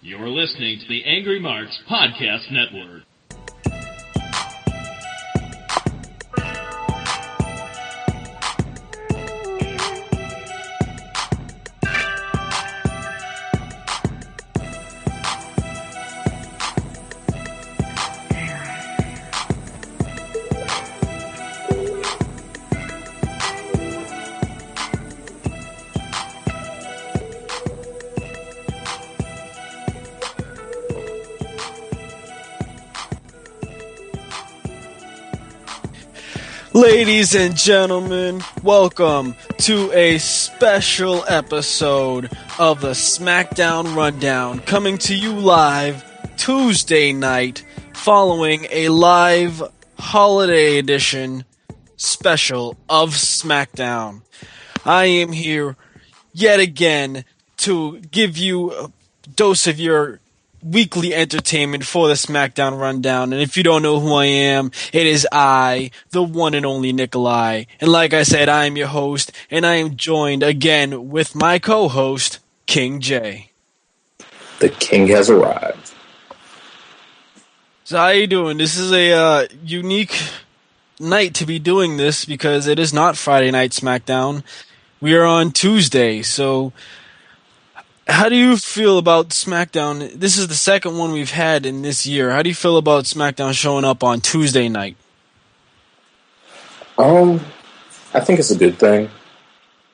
You're listening to the Angry Marks Podcast Network. Ladies and gentlemen, welcome to a special episode of the SmackDown RunDown, coming to you live Tuesday night following a live holiday edition special of SmackDown. I am here yet again to give you a dose of your weekly entertainment for the SmackDown RunDown. And if you don't know who I am, it is I, the one and only Nikolai. And like I said, I am your host, and I am joined again with my co-host, King J. The king has arrived. So how you doing? This is a unique night to be doing this because it is not Friday Night SmackDown. We are on Tuesday, so how do you feel about SmackDown? This is the second one we've had in this year. How do you feel about SmackDown showing up on Tuesday night? I think it's a good thing.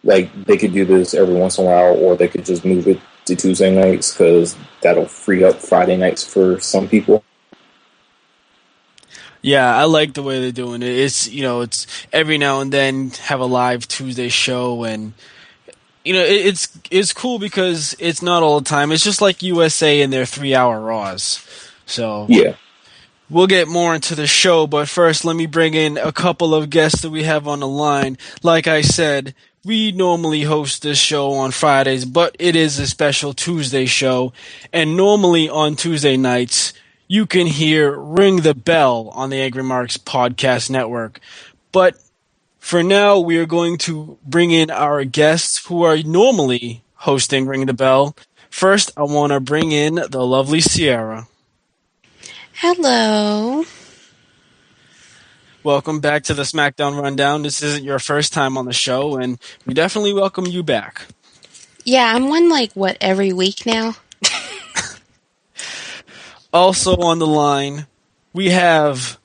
Like, they could do this every once in a while, or they could just move it to Tuesday nights, because that'll free up Friday nights for some people. Yeah, I like the way they're doing it. It's every now and then have a live Tuesday show, and it's cool because it's not all the time. It's just like USA and their 3-hour Raws. So yeah, we'll get more into the show, but first let me bring in a couple of guests that we have on the line. Like I said, we normally host this show on Fridays, but it is a special Tuesday show, and normally on Tuesday nights, you can hear Ring the Bell on the Angry Marks Podcast Network. But for now, we are going to bring in our guests who are normally hosting Ring the Bell. First, I want to bring in the lovely Sierra. Hello. Welcome back to the SmackDown RunDown. This isn't your first time on the show, and we definitely welcome you back. Yeah, I'm one every week now? Also on the line, we have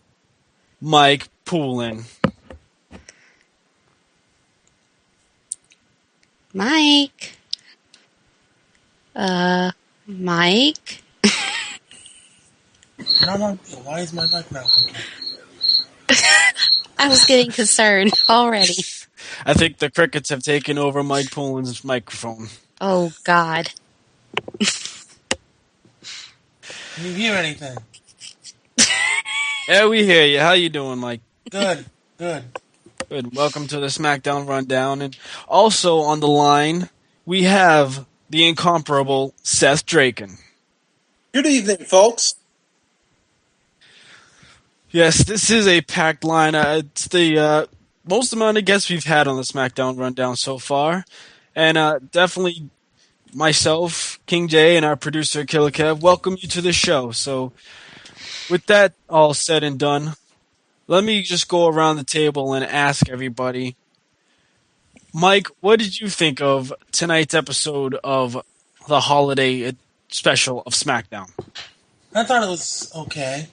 Mike Poulin. Mike? Mike? No, why is my mic not working? I was getting concerned already. I think the crickets have taken over Mike Poulin's microphone. Oh, God. Can you hear anything? Yeah, we hear you. How you doing, Mike? Good. Good. Welcome to the SmackDown RunDown. And also on the line, we have the incomparable Seth Draken. Good evening, folks. Yes, this is a packed line. It's the most amount of guests we've had on the SmackDown RunDown so far. And definitely myself, King J, and our producer, Killer Kev, welcome you to the show. So with that all said and done, let me just go around the table and ask everybody. Mike, what did you think of tonight's episode of the holiday special of SmackDown? I thought it was okay.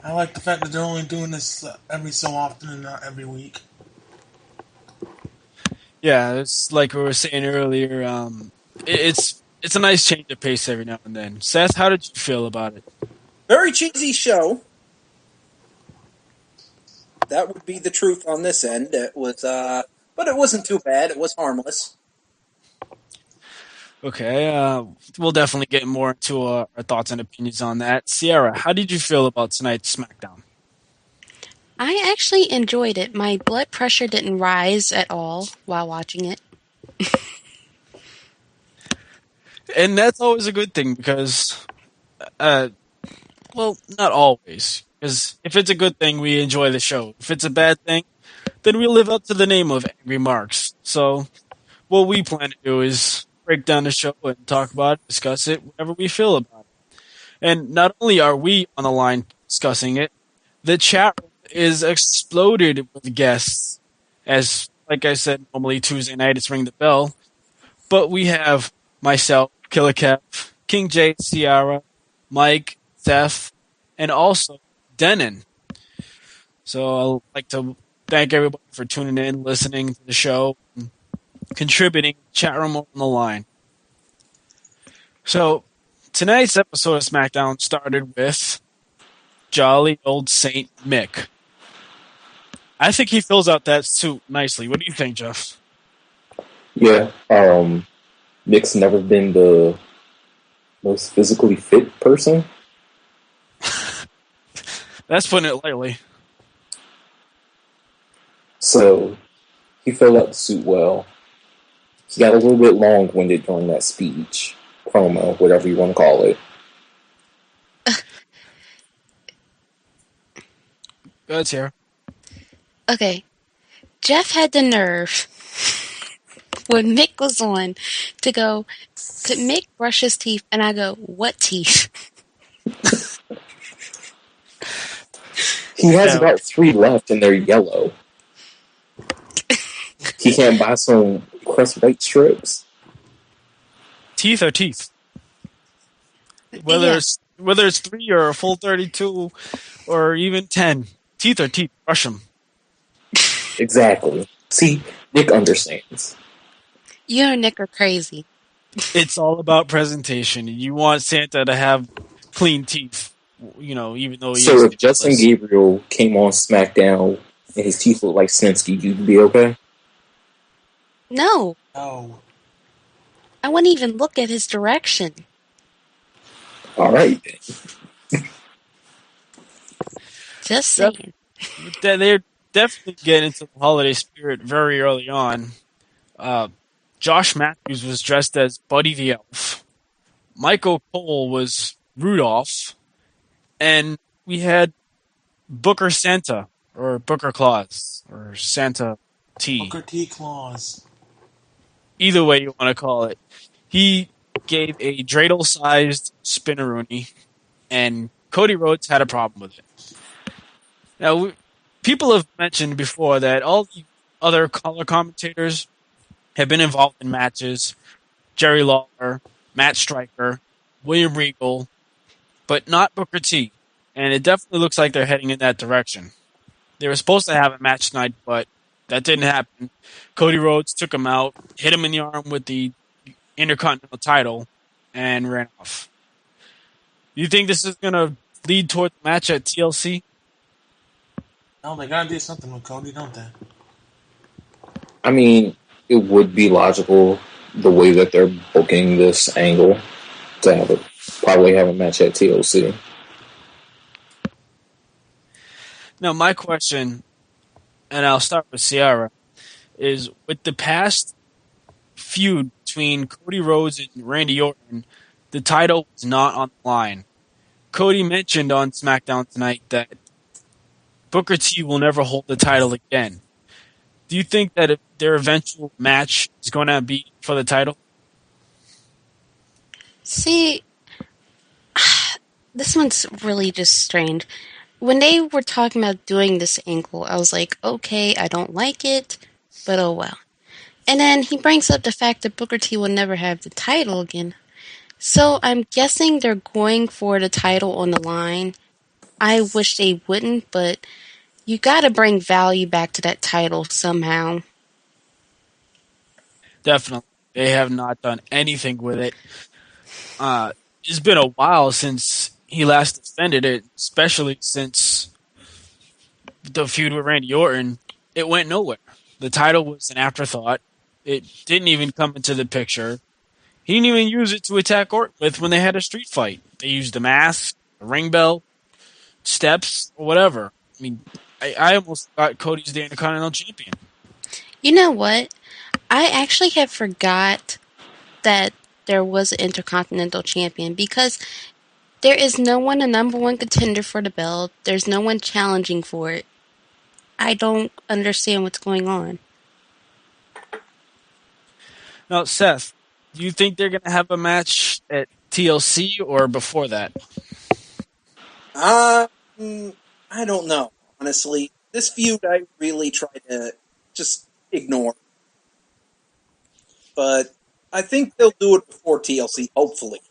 I like the fact that they're only doing this every so often and not every week. Yeah, it's like we were saying earlier. It's a nice change of pace every now and then. Seth, how did you feel about it? Very cheesy show. That would be the truth on this end. It was, but it wasn't too bad. It was harmless. Okay, we'll definitely get more into our thoughts and opinions on that. Sierra, how did you feel about tonight's SmackDown? I actually enjoyed it. My blood pressure didn't rise at all while watching it. And that's always a good thing because, well, not always. Because if it's a good thing, we enjoy the show. If it's a bad thing, then we live up to the name of Angry Marks. So what we plan to do is break down the show and talk about it, discuss it, whatever we feel about it. And not only are we on the line discussing it, the chat room is exploded with guests. As, like I said, normally Tuesday night it's Ring the Bell. But we have myself, Killer Kev, King J, Ciara, Mike, Seth, and also Denon. So I'd like to thank everybody for tuning in, listening to the show, and contributing. Chat room on the line. So tonight's episode of SmackDown started with jolly old Saint Mick. I think he fills out that suit nicely. What do you think, Jeff? Yeah, Nick's never been the most physically fit person. That's putting it lightly. So he filled out the suit well. He got a little bit long-winded during that speech, promo, whatever you want to call it. Go ahead, Sarah. Okay. Jeff had the nerve when Mick was on to go, did Mick brush his teeth? And I go, what teeth? He has about 3 left and they're yellow. He can't buy some crust white strips. Teeth are teeth. Whether it's 3 or a full 32 or even 10, teeth are teeth. Brush them. Exactly. See, Nick understands. You and Nick are crazy. It's all about presentation. You want Santa to have clean teeth, even though he is. So if Justin Gabriel came on SmackDown and his teeth looked like Snitsky, you'd be okay? No. Oh. I wouldn't even look at his direction. All right. Just saying. They're definitely getting into the holiday spirit very early on. Josh Matthews was dressed as Buddy the Elf. Michael Cole was Rudolph. And we had Booker Santa, or Booker Claus, or Santa T. Booker T. Claus. Either way you want to call it. He gave a dreidel-sized spinneroonie, and Cody Rhodes had a problem with it. Now, people have mentioned before that all the other color commentators have been involved in matches. Jerry Lawler, Matt Stryker, William Regal, but not Booker T. And it definitely looks like they're heading in that direction. They were supposed to have a match tonight, but that didn't happen. Cody Rhodes took him out, hit him in the arm with the Intercontinental title, and ran off. Do you think this is going to lead toward the match at TLC? No, they gotta do something with Cody, don't they? I mean, it would be logical the way that they're booking this angle to probably have a match at TLC. Now, my question, and I'll start with Ciara, is with the past feud between Cody Rhodes and Randy Orton, the title was not on the line. Cody mentioned on SmackDown tonight that Booker T will never hold the title again. Do you think that their eventual match is going to be for the title? See, this one's really just strange. When they were talking about doing this angle, I was like, okay, I don't like it, but oh well. And then he brings up the fact that Booker T will never have the title again. So I'm guessing they're going for the title on the line. I wish they wouldn't, but you gotta bring value back to that title somehow. Definitely. They have not done anything with it. It's been a while since he last defended it, especially since the feud with Randy Orton. It went nowhere. The title was an afterthought. It didn't even come into the picture. He didn't even use it to attack Orton with when they had a street fight. They used the mask, the ring bell, steps, or whatever. I mean, I almost thought Cody's the Intercontinental Champion. You know what? I actually had forgot that there was an Intercontinental Champion because there is no one a number one contender for the belt. There's no one challenging for it. I don't understand what's going on. Now, Seth, Do you think they're going to have a match at TLC or before that? I don't know. Honestly, this feud I really try to just ignore. But I think they'll do it before TLC, hopefully.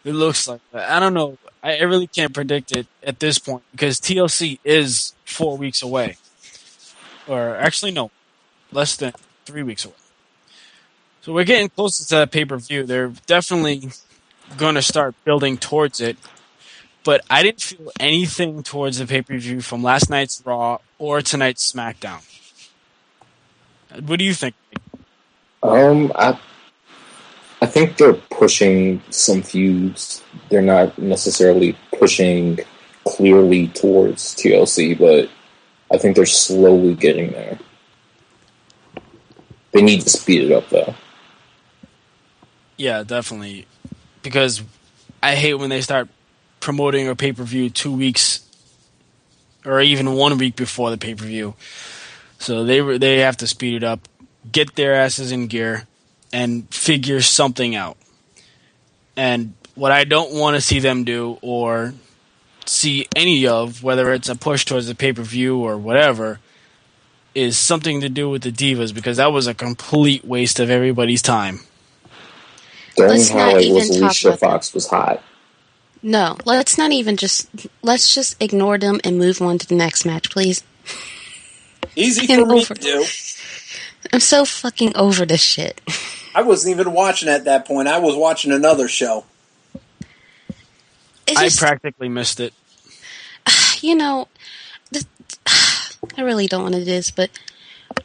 It looks like that. I don't know. I really can't predict it at this point because TLC is 4 weeks away. Or actually, no, less than 3 weeks away. So we're getting closer to that pay-per-view. They're definitely going to start building towards it. But I didn't feel anything towards the pay-per-view from last night's Raw or tonight's SmackDown. What do you think? I think they're pushing some feuds. They're not necessarily pushing clearly towards TLC, but I think they're slowly getting there. They need to speed it up, though. Yeah, definitely. Because I hate when they start promoting a pay-per-view 2 weeks or even 1 week before the pay-per-view. So they have to speed it up, get their asses in gear, and figure something out. And what I don't want to see them do or see any of, whether it's a push towards the pay-per-view or whatever, is something to do with the Divas, because that was a complete waste of everybody's time. The only highlight was Alicia Fox was hot. No, let's just ignore them and move on to the next match, please. Easy for me to do. I'm so fucking over this shit. I wasn't even watching at that point. I was watching another show. I practically missed it. You know, I really don't want to do this, but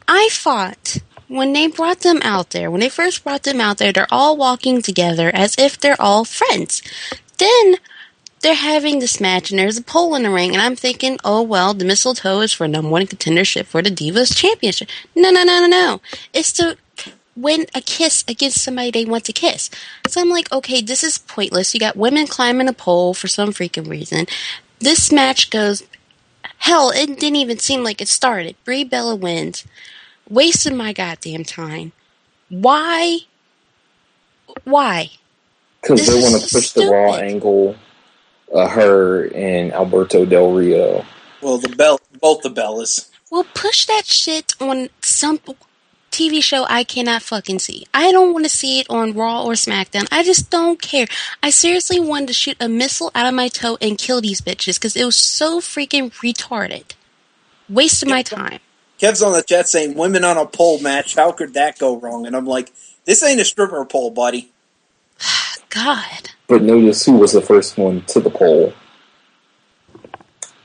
I fought when they brought them out there. When they first brought them out there, they're all walking together as if they're all friends. Then they're having this match, and there's a pole in the ring, and I'm thinking, oh, well, the mistletoe is for number one contendership for the Divas Championship. No. It's to win a kiss against somebody they want to kiss. So I'm like, okay, this is pointless. You got women climbing a pole for some freaking reason. This match goes, hell, it didn't even seem like it started. Brie Bella wins. Wasting my goddamn time. Why? Because they want to push the Raw angle, her and Alberto Del Rio. Well, both the Bellas. Well, push that shit on some TV show I cannot fucking see. I don't want to see it on Raw or SmackDown. I just don't care. I seriously wanted to shoot a missile out of my toe and kill these bitches because it was so freaking retarded. Wasting my time. Kev's on the chat saying, women on a pole match, how could that go wrong? And I'm like, this ain't a stripper pole, buddy. God. But notice who was the first one to the pole.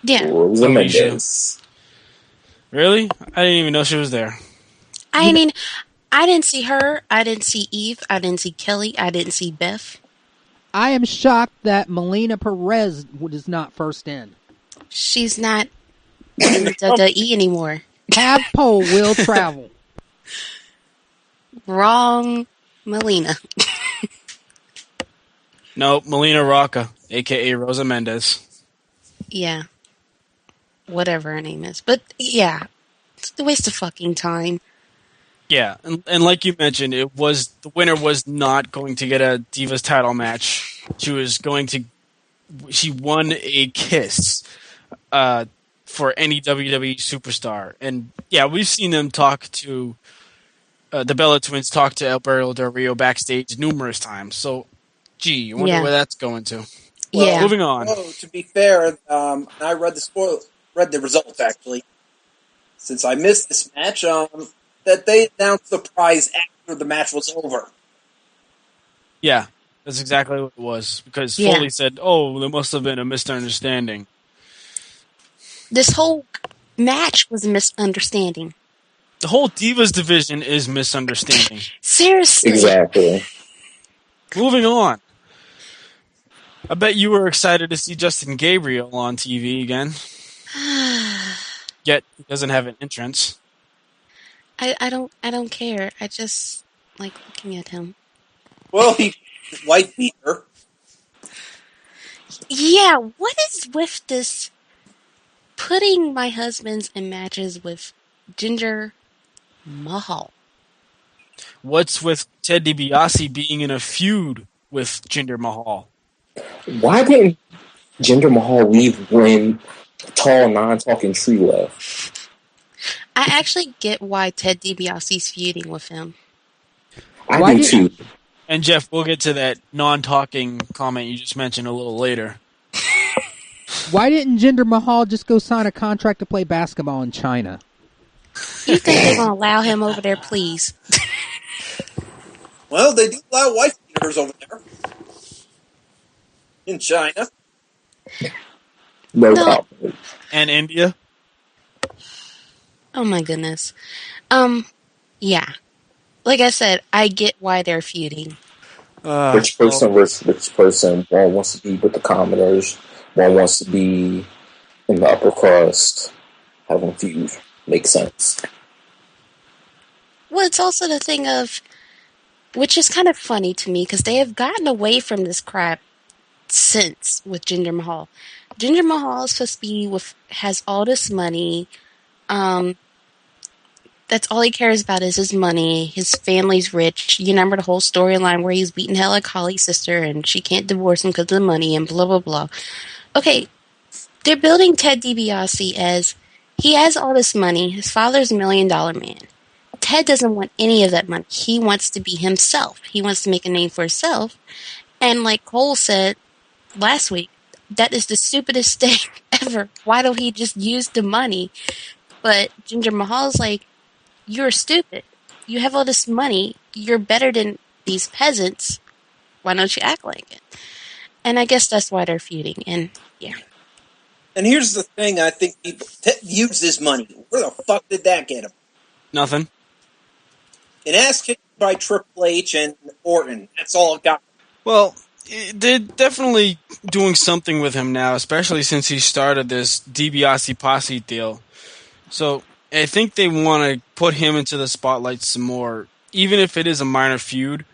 Yeah. Rosa Mendes. Really? I didn't even know she was there. I mean, I didn't see her. I didn't see Eve. I didn't see Kelly. I didn't see Beth. I am shocked that Melina Perez is not first in. She's not in the WWE anymore. Have pole will travel. Wrong Melina. No, Melina Rocca, a.k.a. Rosa Mendes. Yeah. Whatever her name is. But, yeah. It's a waste of fucking time. Yeah, and like you mentioned, the winner was not going to get a Divas title match. She won a kiss for any WWE superstar. And yeah, we've seen them talk to the Bella Twins talk to Alberto Del Rio backstage numerous times. So, gee, I wonder where that's going to. Well, yeah. Moving on. Well, to be fair, I read the results actually. Since I missed this match, that they announced the prize after the match was over. Yeah, that's exactly what it was. Because Foley said, oh, there must have been a misunderstanding. This whole match was a misunderstanding. The whole Divas division is misunderstanding. Seriously. Exactly. Moving on. I bet you were excited to see Justin Gabriel on TV again. Yet he doesn't have an entrance. I don't care. I just like looking at him. Well, he white beater. Yeah, what is with this putting my husband's in matches with Jinder Mahal? what's with Ted DiBiase being in a feud with Jinder Mahal? Why didn't Jinder Mahal leave when Tall Non-Talking Tree left? I actually get why Ted DiBiase's feuding with him. I do too. And Jeff, we'll get to that non-talking comment you just mentioned a little later. Why didn't Jinder Mahal just go sign a contract to play basketball in China? You think they're going to allow him over there, please? Well, they do allow wife beaters over there. In China. No problem. And India? Oh my goodness. Yeah. Like I said, I get why they're feuding. Rich person versus rich person. One wants to be with the commoners. One wants to be in the upper crust. Having a feud makes sense. Well, it's also the thing of, which is kind of funny to me, because they have gotten away from this crap since with Jinder Mahal. Jinder Mahal is supposed to be has all this money. That's all he cares about is his money. His family's rich. You remember the whole storyline where he's beating hell like Holly's sister and she can't divorce him because of the money and blah, blah, blah. Okay, they're building Ted DiBiase as he has all this money. His father's $1 million man. Ted doesn't want any of that money. He wants to be himself. He wants to make a name for himself. And like Cole said last week, that is the stupidest thing ever. Why don't he just use the money? But Jinder Mahal's like, you're stupid. You have all this money. You're better than these peasants. Why don't you act like it? And I guess that's why they're feuding. And yeah. And here's the thing: I think people uses money. Where the fuck did that get him? Nothing. An ass kicked by Triple H and Orton. That's all it got. Well, they're definitely doing something with him now, especially since he started this DiBiase posse deal. So I think they want to put him into the spotlight some more, even if it is a minor feud.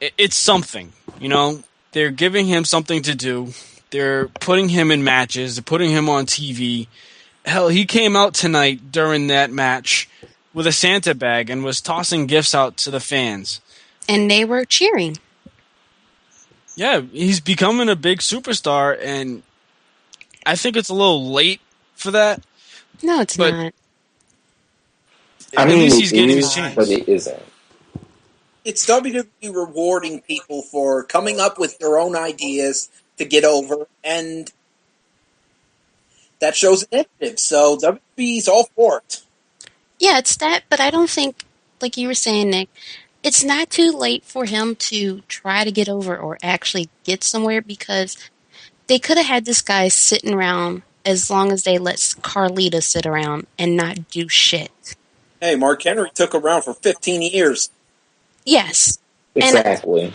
It's something, you know? They're giving him something to do. They're putting him in matches. They're putting him on TV. Hell, he came out tonight during that match with a Santa bag and was tossing gifts out to the fans. And they were cheering. Yeah, he's becoming a big superstar, and I think it's a little late for that. No, it's not. I mean, at least he's getting it his is, chance. but it isn't. It's WWE rewarding people for coming up with their own ideas to get over, and that shows initiative. So WWE's all for it. Yeah, it's that, but I don't think, like you were saying, Nick, it's not too late for him to try to get over or actually get somewhere, because they could have had this guy sitting around as long as they let Carlita sit around and not do shit. Hey, Mark Henry took around for 15 years. Yes. Exactly. And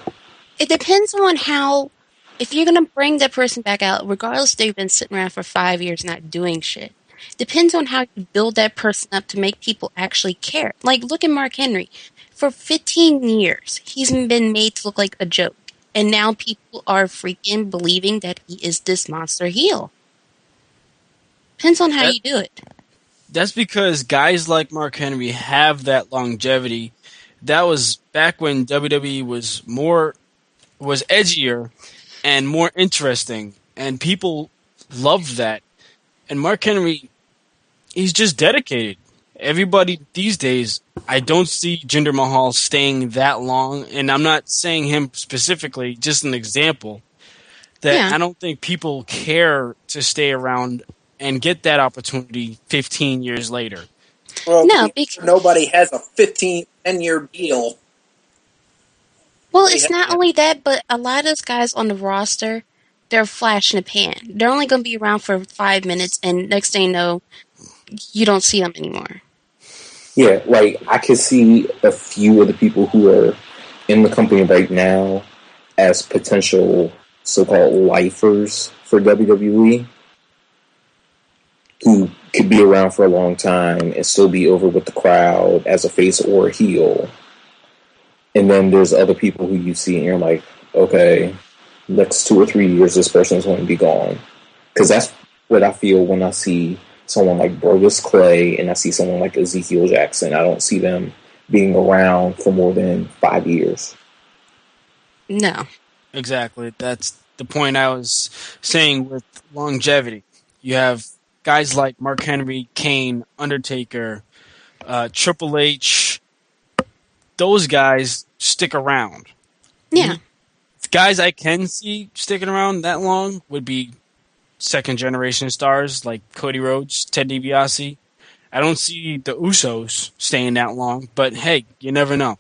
it depends on how, if you're going to bring that person back out, regardless they've been sitting around for 5 years not doing shit, depends on how you build that person up to make people actually care. Like, look at Mark Henry. For 15 years, he's been made to look like a joke. And now people are freaking believing that he is this monster heel. Depends on how you do it. That's because guys like Mark Henry have that longevity. That was back when WWE was edgier and more interesting, and people loved that. And Mark Henry, he's just dedicated. Everybody these days, I don't see Jinder Mahal staying that long, and I'm not saying him specifically, just an example, that I don't think people care to stay around and get that opportunity 15 years later. Well, no, because nobody has a 10-year deal. Well, it's not only that, but a lot of those guys on the roster, they're flash in the pan. They're only going to be around for 5 minutes, and next thing you know, you don't see them anymore. Yeah, like, I could see a few of the people who are in the company right now as potential so-called lifers for WWE, who could be around for a long time and still be over with the crowd as a face or a heel. And then there's other people who you see and you're like, okay, next 2 or 3 years this person's going to be gone. Because that's what I feel when I see someone like Brodus Clay and I see someone like Ezekiel Jackson. I don't see them being around for more than 5 years. No. Exactly. That's the point I was saying with longevity. You have guys like Mark Henry, Kane, Undertaker, Triple H. Those guys stick around. Yeah. Guys I can see sticking around that long would be second generation stars like Cody Rhodes, Ted DiBiase. I don't see the Usos staying that long, but hey, you never know.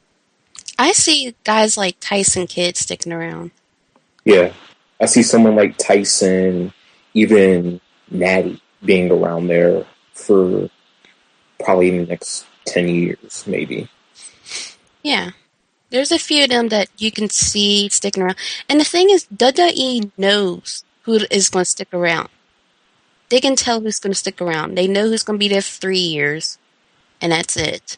I see guys like Tyson Kidd sticking around. Yeah. I see someone like Tyson, even Natty, being around there for probably the next 10 years, maybe. Yeah. There's a few of them that you can see sticking around. And the thing is, WWE knows who is going to stick around. They can tell who's going to stick around. They know who's going to be there for 3 years. And that's it.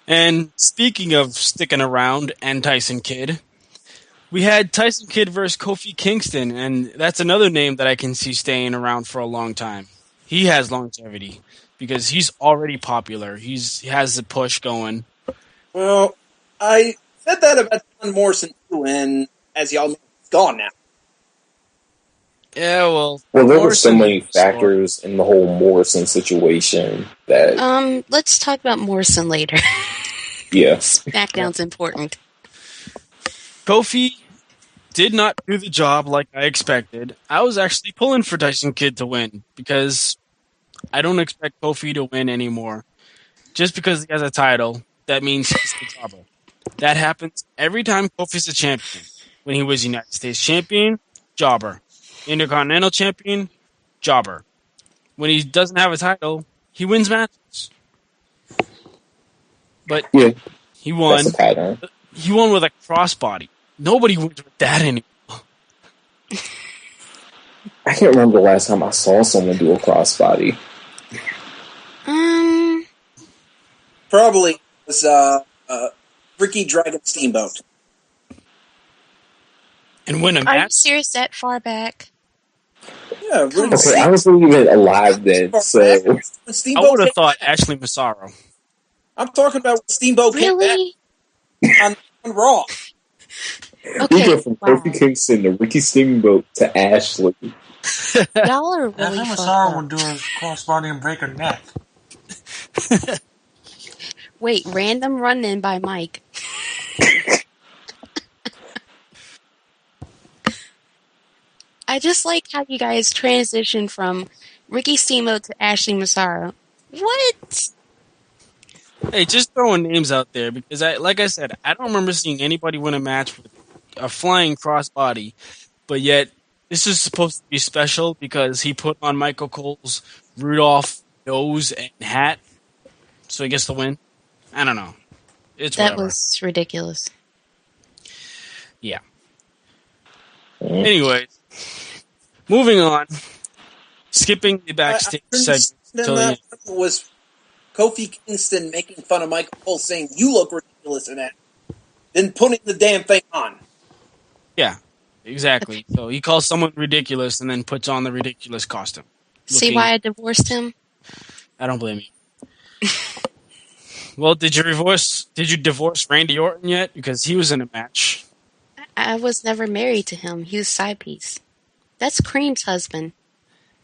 And speaking of sticking around and Tyson Kidd, we had Tyson Kidd versus Kofi Kingston, and that's another name that I can see staying around for a long time. He has longevity because he's already popular. He has the push going. Well, I said that about John Morrison too, and as y'all know, he's gone now. Yeah, well, There were Morrison so many factors in the whole Morrison situation that, Let's talk about Morrison later. yeah. SmackDown's important. Kofi did not do the job like I expected. I was actually pulling for Tyson Kidd to win because I don't expect Kofi to win anymore. Just because he has a title, that means he's the jobber. That happens every time Kofi's a champion. When he was United States champion, jobber. Intercontinental champion, jobber. When he doesn't have a title, he wins matches. But Yeah, he won. that's a pattern. He won with a crossbody. Nobody wins with that anymore. I can't remember the last time I saw someone do a crossbody. Probably was Ricky Dragon Steamboat. And win a Are you match? serious that far back? Yeah, Ricky Okay, I wasn't even alive then, so I Steamboat would have came thought back. Ashley Massaro. I'm talking about when Steamboat Really? came back on Raw. we Okay. went from Wow. Kofi Kingston to Ricky Steamboat to Ashley. Y'all are really Ashley fucked Massaro up. would do a crossbody and break her neck. Wait, random run-in by Mike. I just like how you guys transition from Ricky Steamboat to Ashley Massaro. What? Hey, just throwing names out there because, like I said, I don't remember seeing anybody win a match with a flying crossbody, but yet this is supposed to be special because he put on Michael Cole's Rudolph nose and hat, so he gets the win. I don't know. It's That whatever. was ridiculous. Yeah. Anyways, moving on. Skipping the backstage segment till the end. Was Kofi Kingston making fun of Michael Cole, saying, "You look ridiculous in that," then putting the damn thing on. Yeah, exactly. So he calls someone ridiculous and then puts on the ridiculous costume. See why I divorced him? I don't blame you. Well, did you divorce Randy Orton yet? Because he was in a match. I was never married to him. He was side piece. That's Cream's husband.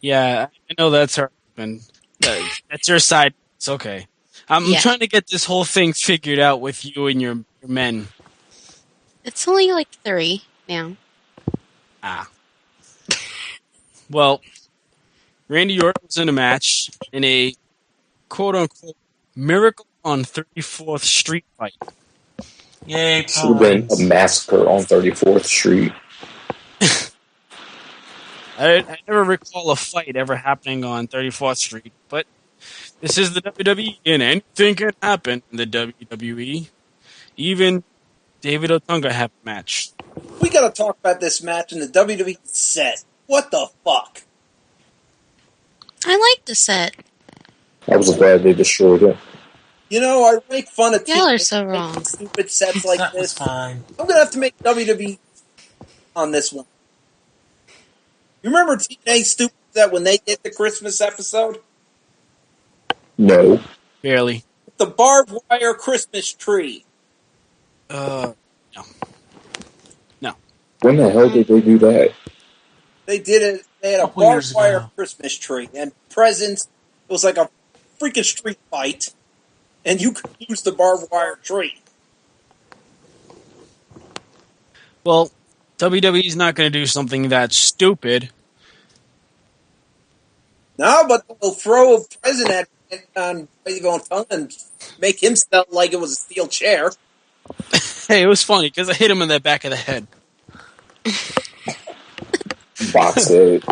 Yeah, I know that's her husband. That's your side. It's okay. I'm trying to get this whole thing figured out with you and your men. It's only like 3 now. Well, Randy Orton was in a match in a quote-unquote Miracle on 34th Street fight. Yay, Should have been a massacre on 34th Street. I never recall a fight ever happening on 34th Street, but this is the WWE, and anything can happen in the WWE. Even David Otunga had a match. We gotta talk about this match in the WWE set. What the fuck? I like the set. I was glad they destroyed it. You know, I make fun of Y'all are teams so that make wrong. stupid sets like That was this. fine. I'm gonna have to make WWE on this one. You remember TNA stupid set when they did the Christmas episode? No. Barely. the barbed wire Christmas tree. No. When the hell did they do that? They did it. They had a Couple barbed years ago wire now. Christmas tree and presents. It was like a freaking street fight, and you could use the barbed wire tree. Well, WWE's not going to do something that stupid. No, but they'll throw a present at on Dave Otunga and make him sell like it was a steel chair. Hey, it was funny because I hit him in the back of the head. Box it.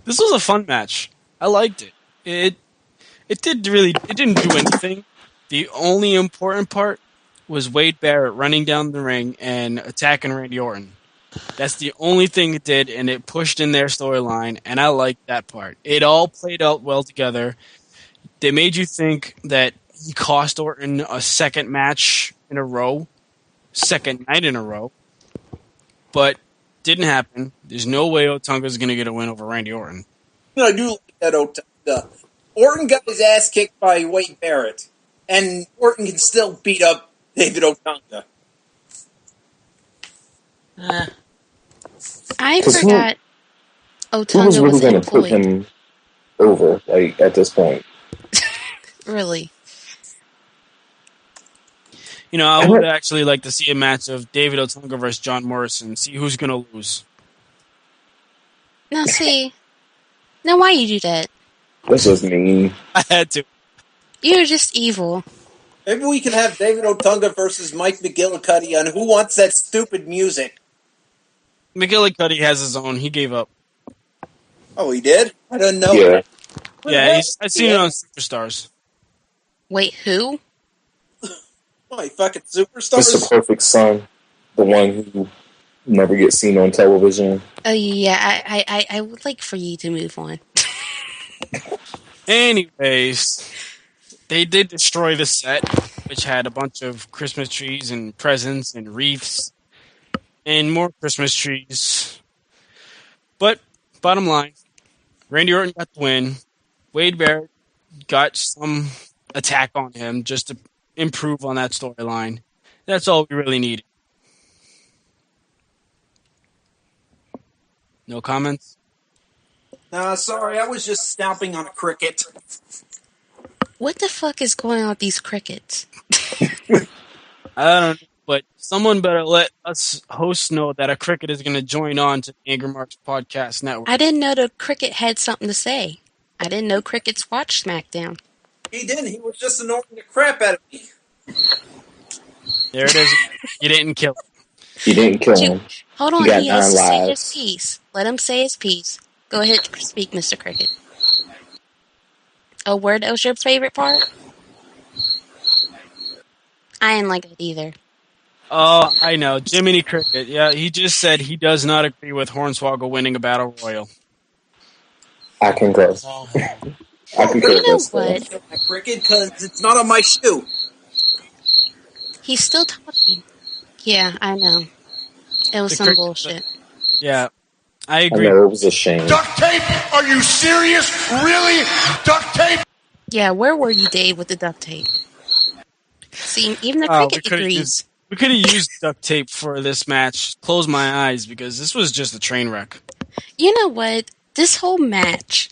This was a fun match. I liked it. It didn't do anything. The only important part was Wade Barrett running down the ring and attacking Randy Orton. That's the only thing it did, and it pushed in their storyline, and I liked that part. It all played out well together. They made you think that he cost Orton a second match in a row, second night in a row, but didn't happen. There's no way Otunga's going to get a win over Randy Orton. I do like that Otunga. Orton got his ass kicked by Wade Barrett, and Orton can still beat up David Otunga. I 'Cause forgot Who was Otunga really was going to put employed. him over, like, at this point? Really? You know, I would actually like to see a match of David Otunga versus John Morrison, see who's going to lose. Now see. Now why you do that? This was me. I had to. You're just evil. Maybe we can have David Otunga versus Mike McGillicuddy on Who Wants That Stupid Music. McGillicuddy has his own. He gave up. Oh, he did? I didn't know Yeah. that. Yeah, I've seen it on Superstars. Wait, who? My fucking Mr. superstars. Perfect Son, the one who never gets seen on television. Oh yeah, I would like for you to move on. Anyways, they did destroy the set, which had a bunch of Christmas trees and presents and wreaths and more Christmas trees. But, bottom line, Randy Orton got the win. Wade Barrett got some attack on him just to improve on that storyline. That's all we really needed. No comments? Nah, sorry, I was just stomping on a cricket. What the fuck is going on with these crickets? I don't know, but someone better let us hosts know that a cricket is going to join on to the Angry Marks Podcast Network. I didn't know the cricket had something to say. I didn't know crickets watched SmackDown. He didn't. He was just annoying the crap out of me. There it is. You didn't kill him. He didn't kill him. Hold on, got he has 9 to say lives. his piece. Let him say his piece. Go ahead, speak, Mr. Cricket. Oh, word, that was your favorite part? I didn't like it either. Oh, I know. Jiminy Cricket. Yeah, he just said he does not agree with Hornswoggle winning a Battle Royal. I concur. That's all. I concur. You know with what? that. My cricket, because it's not on my shoe. He's still talking. Yeah, I know. It was The some cricket- bullshit. Yeah, I I agree. know it was a shame. Duct tape? Are you serious? Really? Duct tape? Yeah, where were you, Dave, with the duct tape? See, even the cricket agrees. We could have used duct tape for this match. Close my eyes because this was just a train wreck. You know what? This whole match,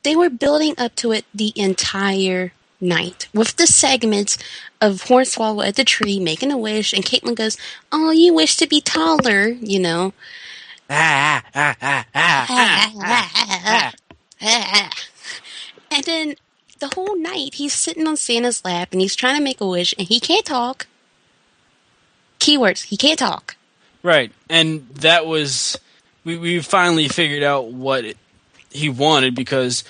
they were building up to it the entire night with the segments of Hornswoggle at the tree making a wish, and Caitlyn goes, "Oh, you wish to be taller," you know. And then the whole night he's sitting on Santa's lap and he's trying to make a wish and he can't talk. Keywords, he can't talk. Right, and that was... We finally figured out what he wanted because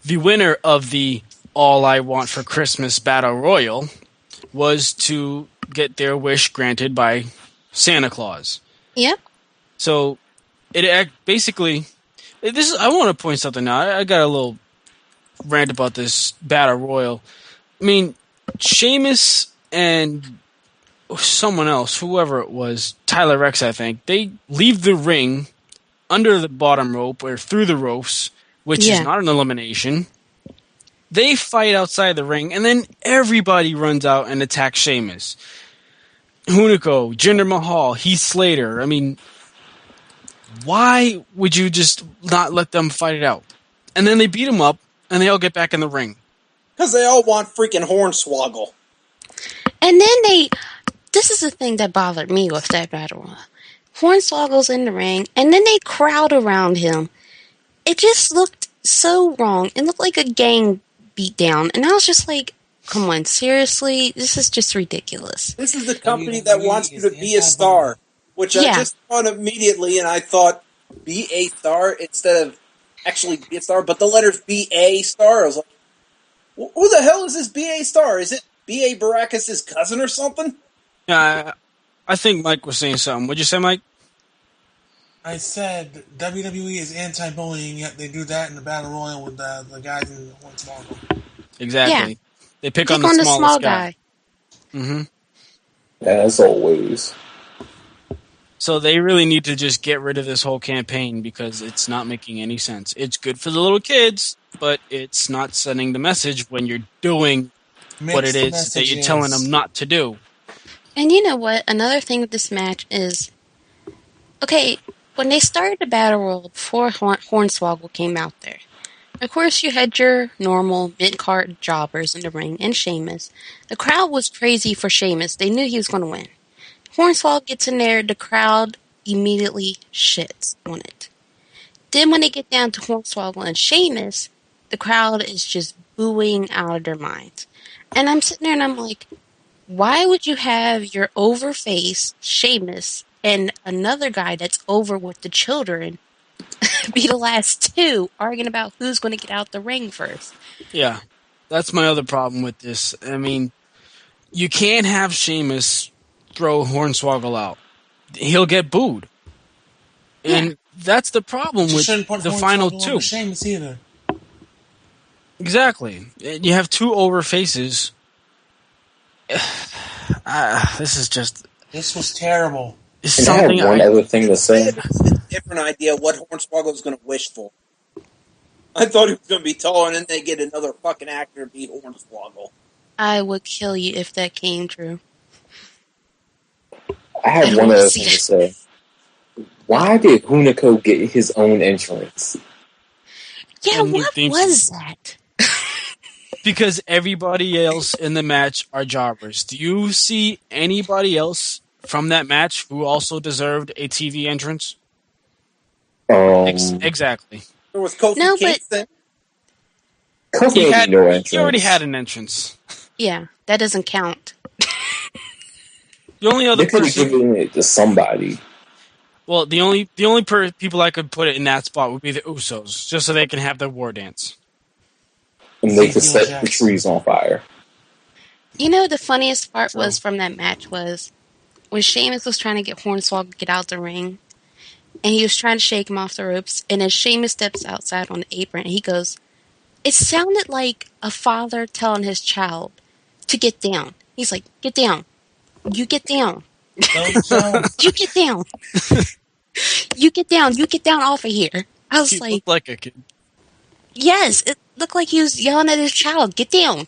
the winner of the All I Want for Christmas Battle Royal was to get their wish granted by Santa Claus. Yep. So basically, I want to point something out. I got a little rant about this Battle Royal. I mean, Sheamus and someone else, whoever it was, Tyler Rex, I think, they leave the ring under the bottom rope or through the ropes, which is not an elimination. They fight outside the ring, and then everybody runs out and attacks Sheamus. Hunico, Jinder Mahal, Heath Slater. I mean, why would you just not let them fight it out? And then they beat him up, and they all get back in the ring. Because they all want freaking Hornswoggle. And then this is the thing that bothered me with that battle. Hornswoggle's in the ring, and then they crowd around him. It just looked so wrong. It looked like a gang beatdown, and I was just like, come on, seriously? This is just ridiculous. This is the company that wants you to be a star, which I just thought immediately, and I thought, be a star instead of actually be a star, but the letters B-A star. I was like, who the hell is this B.A. Star? Is it B.A. Baracus' cousin or something? Yeah, I think Mike was saying something. What'd you say, Mike? I said WWE is anti-bullying, yet they do that in the Battle Royal with the guys in Hornswoggle. Exactly. Yeah. They pick on the smallest guy. Mm-hmm. As always. So they really need to just get rid of this whole campaign because it's not making any sense. It's good for the little kids, but it's not sending the message when you're doing what it is that you're telling them not to do. And you know what? Another thing with this match is, okay, when they started the Battle Royal before Hornswoggle came out there, of course you had your normal mid-card jobbers in the ring and Sheamus. The crowd was crazy for Sheamus. They knew he was going to win. Hornswoggle gets in there, the crowd immediately shits on it. Then when they get down to Hornswoggle and Sheamus, the crowd is just booing out of their minds. And I'm sitting there and I'm like, why would you have your over face, Sheamus, and another guy that's over with the children be the last two arguing about who's going to get out the ring first? Yeah, that's my other problem with this. I mean, you can't have Sheamus throw Hornswoggle out. He'll get booed. And that's the problem with the final two. Sheamus either. Exactly. You have two over faces. This was terrible. And I have one other thing to say. I had a different idea what Hornswoggle was going to wish for. I thought he was going to be tall, and then they get another fucking actor to be Hornswoggle. I would kill you if that came true. I have one other thing to say. Why did Hunico get his own entrance? Yeah, what was that? Because everybody else in the match are jobbers. Do you see anybody else from that match who also deserved a TV entrance? Exactly. There was Kofi Kingston. Kofi had no entrance. He already had an entrance. Yeah, that doesn't count. The only other they could have given it to somebody. Well, the only people I could put it in that spot would be the Usos, just so they can have their war dance. And they could set the trees on fire. You know, the funniest part was from that match was when Sheamus was trying to get Hornswoggle to get out the ring, and he was trying to shake him off the ropes, and as Sheamus steps outside on the apron, he goes, it sounded like a father telling his child to get down. He's like, get down. You get down. You get down. You get down. You get down off of here. I was He looked like a kid. Yes, it looked like he was yelling at his child. Get down.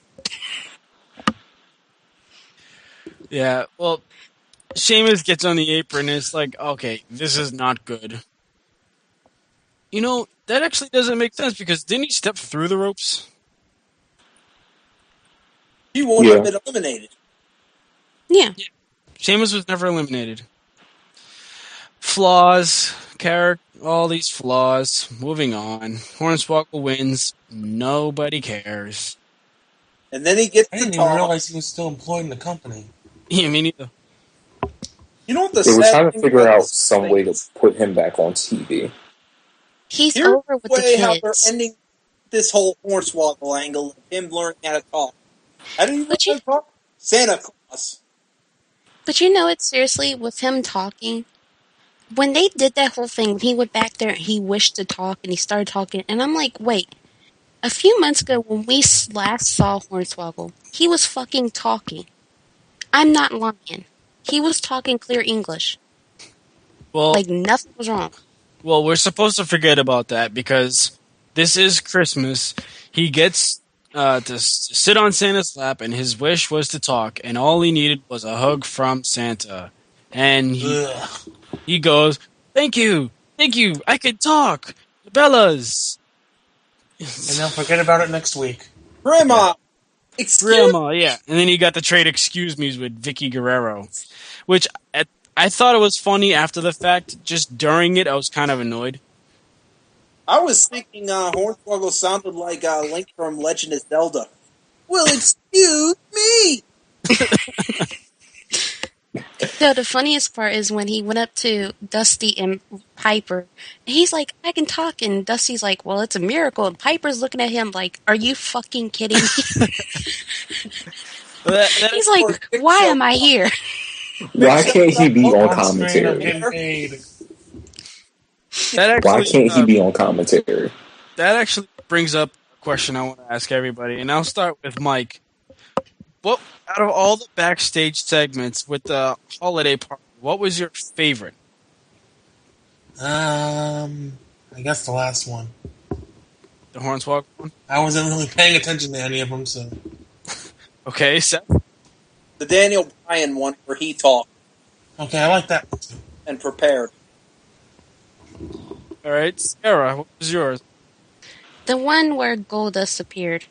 Yeah, well, Sheamus gets on the apron and it's like, okay, this is not good. You know, that actually doesn't make sense because didn't he step through the ropes? He won't have been eliminated. Yeah. Sheamus was never eliminated. Flaws, all these flaws. Moving on. Hornswoggle wins. Nobody cares. And then he gets I didn't even realize he was still employed in the company. Yeah, me neither. You know what the They were sad trying to thing figure about out some way to put him back on TV. He's Here's over with the how they're kids. ending this whole Hornswoggle angle of him learning how to talk. How do you learn how to talk? Santa Claus. But you know it, seriously, with him talking, when they did that whole thing, when he went back there and he wished to talk and he started talking, and I'm like, wait, a few months ago when we last saw Hornswoggle, he was fucking talking. I'm not lying. He was talking clear English. Well, like nothing was wrong. Well, we're supposed to forget about that because this is Christmas. He gets to sit on Santa's lap, and his wish was to talk, and all he needed was a hug from Santa. And he goes, thank you, I can talk, Bellas. And then forget about it next week. Grandma! Excuse Grandma, yeah. And then he got the trade excuse me's with Vicky Guerrero, which I thought it was funny after the fact. Just during it, I was kind of annoyed. I was thinking Hornswoggle sounded like Link from Legend of Zelda. Well, excuse me! So the funniest part is when he went up to Dusty and Piper. And he's like, I can talk. And Dusty's like, well, it's a miracle. And Piper's looking at him like, are you fucking kidding me? He's like, why am I here? Why can't he be on I'm commentary? getting paid. Why can't he be on commentary? That actually brings up a question I want to ask everybody, and I'll start with Mike. What out of all the backstage segments with the holiday party, what was your favorite? I guess the last one. The Hornswoggle one? I wasn't really paying attention to any of them, so. Okay, Seth? The Daniel Bryan one where he talked. Okay, I like that one too. And prepared. All right, Sarah, what was yours? The one where Goldust appeared.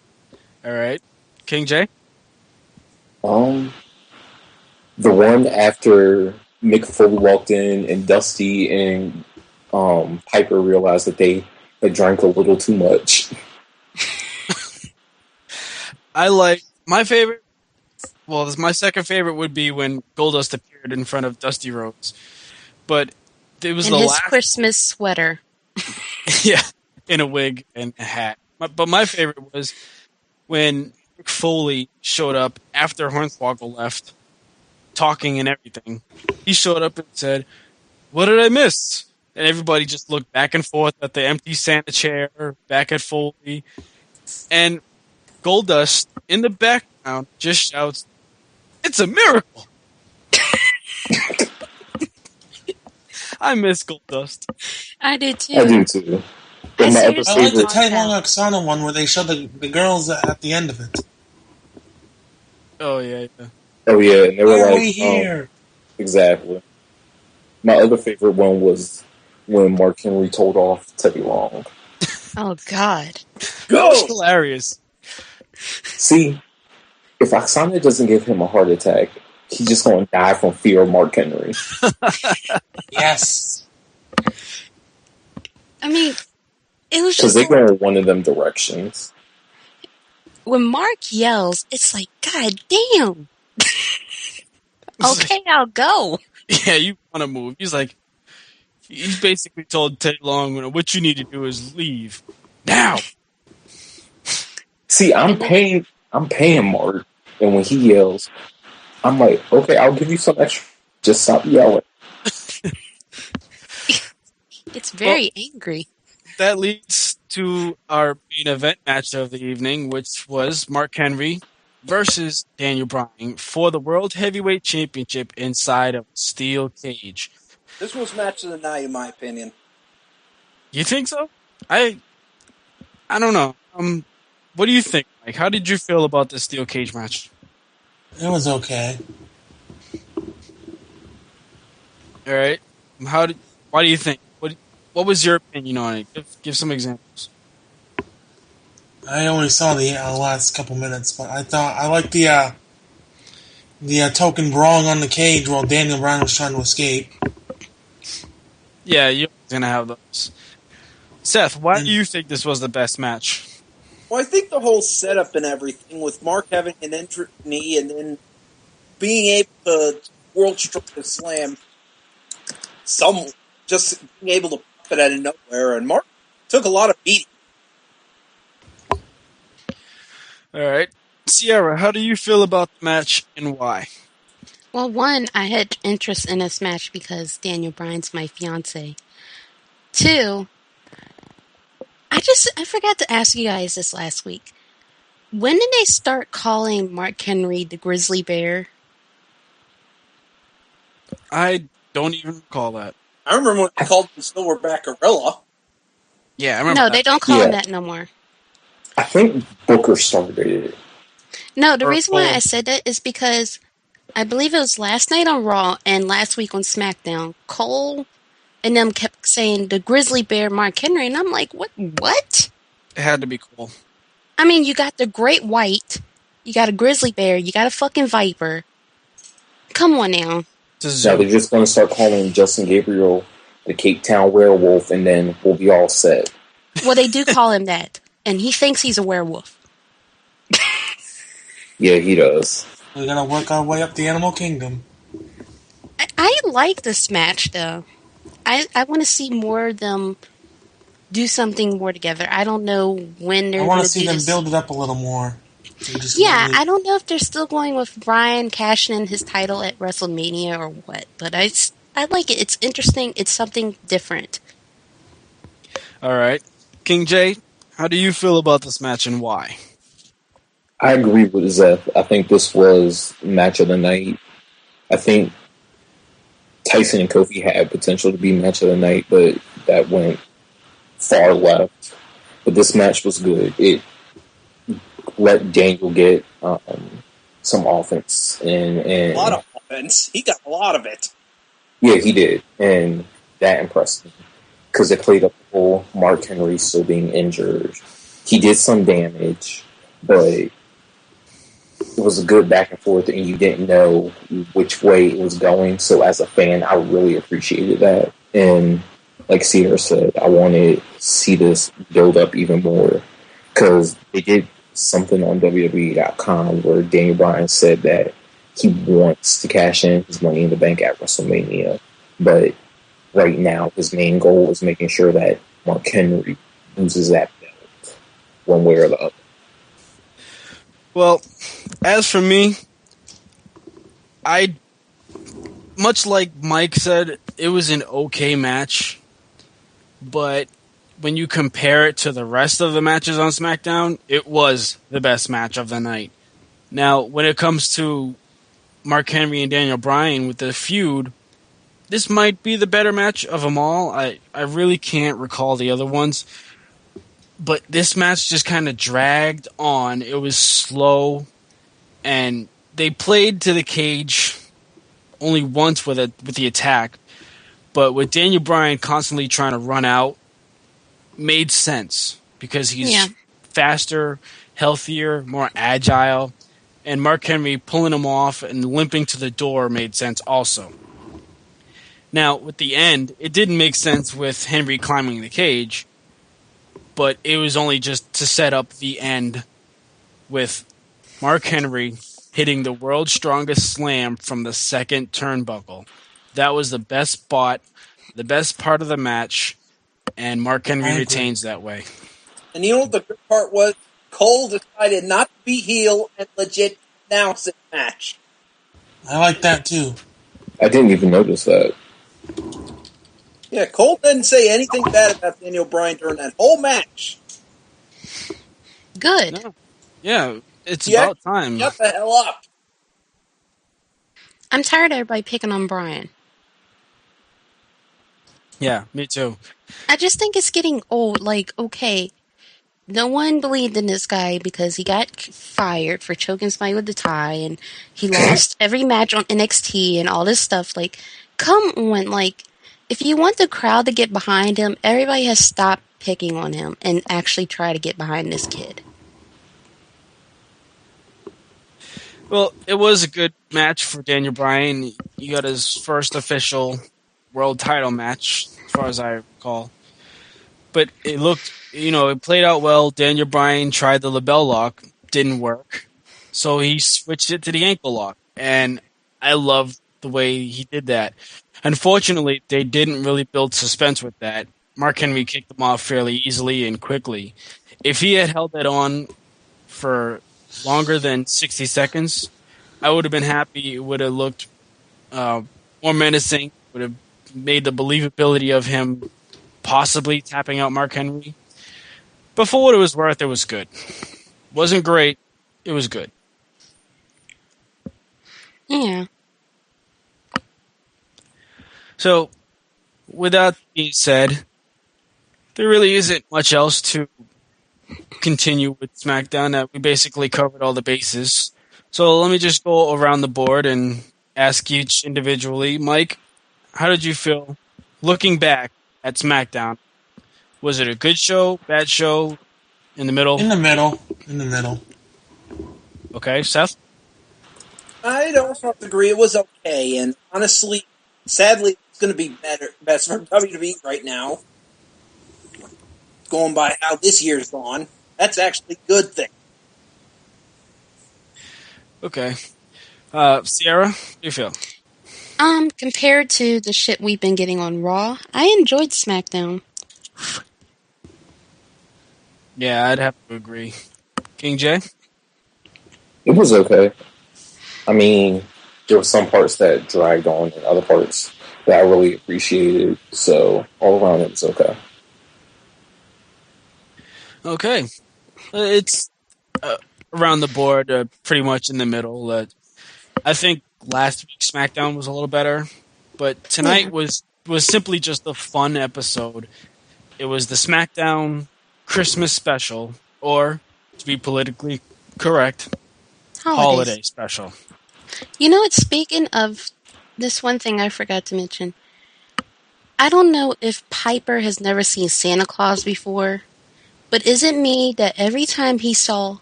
All right, King J? The one after Mick Foley walked in and Dusty and Piper realized that they had drank a little too much. I like my favorite. Well, my second favorite would be when Goldust appeared in front of Dusty Rhodes, but it was and the his last Christmas sweater. yeah, in a wig and a hat. But my favorite was when Mick Foley showed up after Hornswoggle left, talking and everything. He showed up and said, "What did I miss?" And everybody just looked back and forth at the empty Santa chair, back at Foley, and Goldust in the background just shouts, "It's a miracle!" I miss Goldust. I did too. I do too. I And my other seriously I like the favorite, Tai Lung Oksana one where they show the girls at the end of it. Oh yeah, yeah. oh yeah, and they were Why are like, we here? exactly. My other favorite one was when Mark Henry told off Teddy Long. Oh, God. That was hilarious. See, if Oksana doesn't give him a heart attack, he's just going to die from fear of Mark Henry. Yes. I mean, it was Because just they like, go in one of them directions. when Mark yells, it's like, God damn. Okay, I'll go. Yeah, you want to move. He's like, he's basically told Teddy Long, what you need to do is leave now. See, I'm paying Mark, and when he yells, I'm like, okay, I'll give you some extra. Just stop yelling. It's very angry. That leads to our main event match of the evening, which was Mark Henry versus Daniel Bryan for the World Heavyweight Championship inside of a steel cage. This was match of the night, in my opinion. You think so? I don't know. What do you think, Mike? How did you feel about this steel cage match? It was okay. All right. Why do you think? What was your opinion on it? Give some examples. I only saw the last couple minutes, but I liked the token brawl on the cage while Daniel Bryan was trying to escape. Yeah, you're going to have those. Seth, why do you think this was the best match? Well, I think the whole setup and everything, with Mark having an injured knee and then being able to World Strongest Slam, just being able to pop it out of nowhere, and Mark took a lot of beating. All right. Sierra, how do you feel about the match and why? Well, one, I had interest in this match because Daniel Bryan's my fiance. Two, I forgot to ask you guys this last week. When did they start calling Mark Henry the Grizzly Bear? I don't even recall that. I remember when they called him Silverback Gorilla. Yeah, I remember No, that. they don't call him that no more. I think Booker started it. No, the reason why I said that is because I believe it was last night on Raw and last week on SmackDown. Cole and them kept saying the Grizzly Bear Mark Henry, and I'm like, what? What? It had to be Cole. I mean, you got the Great White, you got a Grizzly Bear, you got a fucking Viper. Come on now. Now they're just going to start calling Justin Gabriel the Cape Town Werewolf, and then we'll be all set. Well, they do call him that, and he thinks he's a werewolf. Yeah, he does. We're gonna work our way up the animal kingdom. I like this match, though. I want to see more of them do something more together. I don't know when they're I going want to to see them build it up a little more. Yeah, I don't know if they're still going with Bryan cashing in his title at WrestleMania or what, but I like it. It's interesting. It's something different. All right. King J, how do you feel about this match and why? I agree with Zeph. I think this was match of the night. I think Tyson and Kofi had potential to be match of the night, but that went far left. But this match was good. It let Daniel get some offense. And A lot of offense. He got a lot of it. Yeah, he did. And that impressed me. Because it played up the whole Mark Henry still being injured. He did some damage, but it was a good back and forth, and you didn't know which way it was going. So as a fan, I really appreciated that. And like Cedar said, I want to see this build up even more. Because they did something on WWE.com where Daniel Bryan said that he wants to cash in his Money in the Bank at WrestleMania. But right now, his main goal is making sure that Mark Henry loses that belt one way or the other. Well, as for me, much like Mike said, it was an okay match, but when you compare it to the rest of the matches on SmackDown, it was the best match of the night. Now, when it comes to Mark Henry and Daniel Bryan with the feud, this might be the better match of them all. I really can't recall the other ones. But this match just kind of dragged on. It was slow. And they played to the cage only once with the attack. But with Daniel Bryan constantly trying to run out, made sense. Because he's faster, healthier, more agile. And Mark Henry pulling him off and limping to the door made sense also. Now, with the end, it didn't make sense with Henry climbing the cage, but it was only just to set up the end with Mark Henry hitting the world's strongest slam from the second turnbuckle. That was the best spot, the best part of the match, and Mark Henry retains that way. And you know what the good part was? Cole decided not to be heel and legit announce the match. I like that too. I didn't even notice that. Yeah, Cole didn't say anything bad about Daniel Bryan during that whole match. Good. No. Yeah, it's about time. Shut the hell up. I'm tired of everybody picking on Bryan. Yeah, me too. I just think it's getting old. Like, okay, no one believed in this guy because he got fired for choking somebody with the tie, and he lost every match on NXT and all this stuff. Like, come on, like, if you want the crowd to get behind him, everybody has stopped picking on him and actually try to get behind this kid. Well, it was a good match for Daniel Bryan. He got his first official world title match, as far as I recall. But it looked, it played out well. Daniel Bryan tried the label lock, didn't work. So he switched it to the ankle lock. And I loved the way he did that. Unfortunately, they didn't really build suspense with that. Mark Henry kicked him off fairly easily and quickly. If he had held that on for longer than 60 seconds, I would have been happy. It would have looked more menacing, would have made the believability of him possibly tapping out Mark Henry. But for what it was worth, it was good. Wasn't great. It was good. Yeah. So, with that being said, there really isn't much else to continue with SmackDown. That we basically covered all the bases. So let me just go around the board and ask each individually. Mike, how did you feel looking back at SmackDown? Was it a good show, bad show, in the middle? In the middle. In the middle. Okay, Seth? I'd also agree it was okay, and honestly, sadly, it's going to be best for WWE right now. Going by how this year's gone, that's actually a good thing. Okay. Sierra, how do you feel? Compared to the shit we've been getting on Raw, I enjoyed SmackDown. Yeah, I'd have to agree. King J? It was okay. I mean, there were some parts that dragged on and other parts that I really appreciated. So all around it was okay. Okay. It's around the board, pretty much in the middle. I think last week's SmackDown was a little better, but tonight was simply just a fun episode. It was the SmackDown Christmas special, or, to be politically correct, holiday special. You know what? Speaking of this one thing I forgot to mention, I don't know if Piper has never seen Santa Claus before, but is it me that every time he saw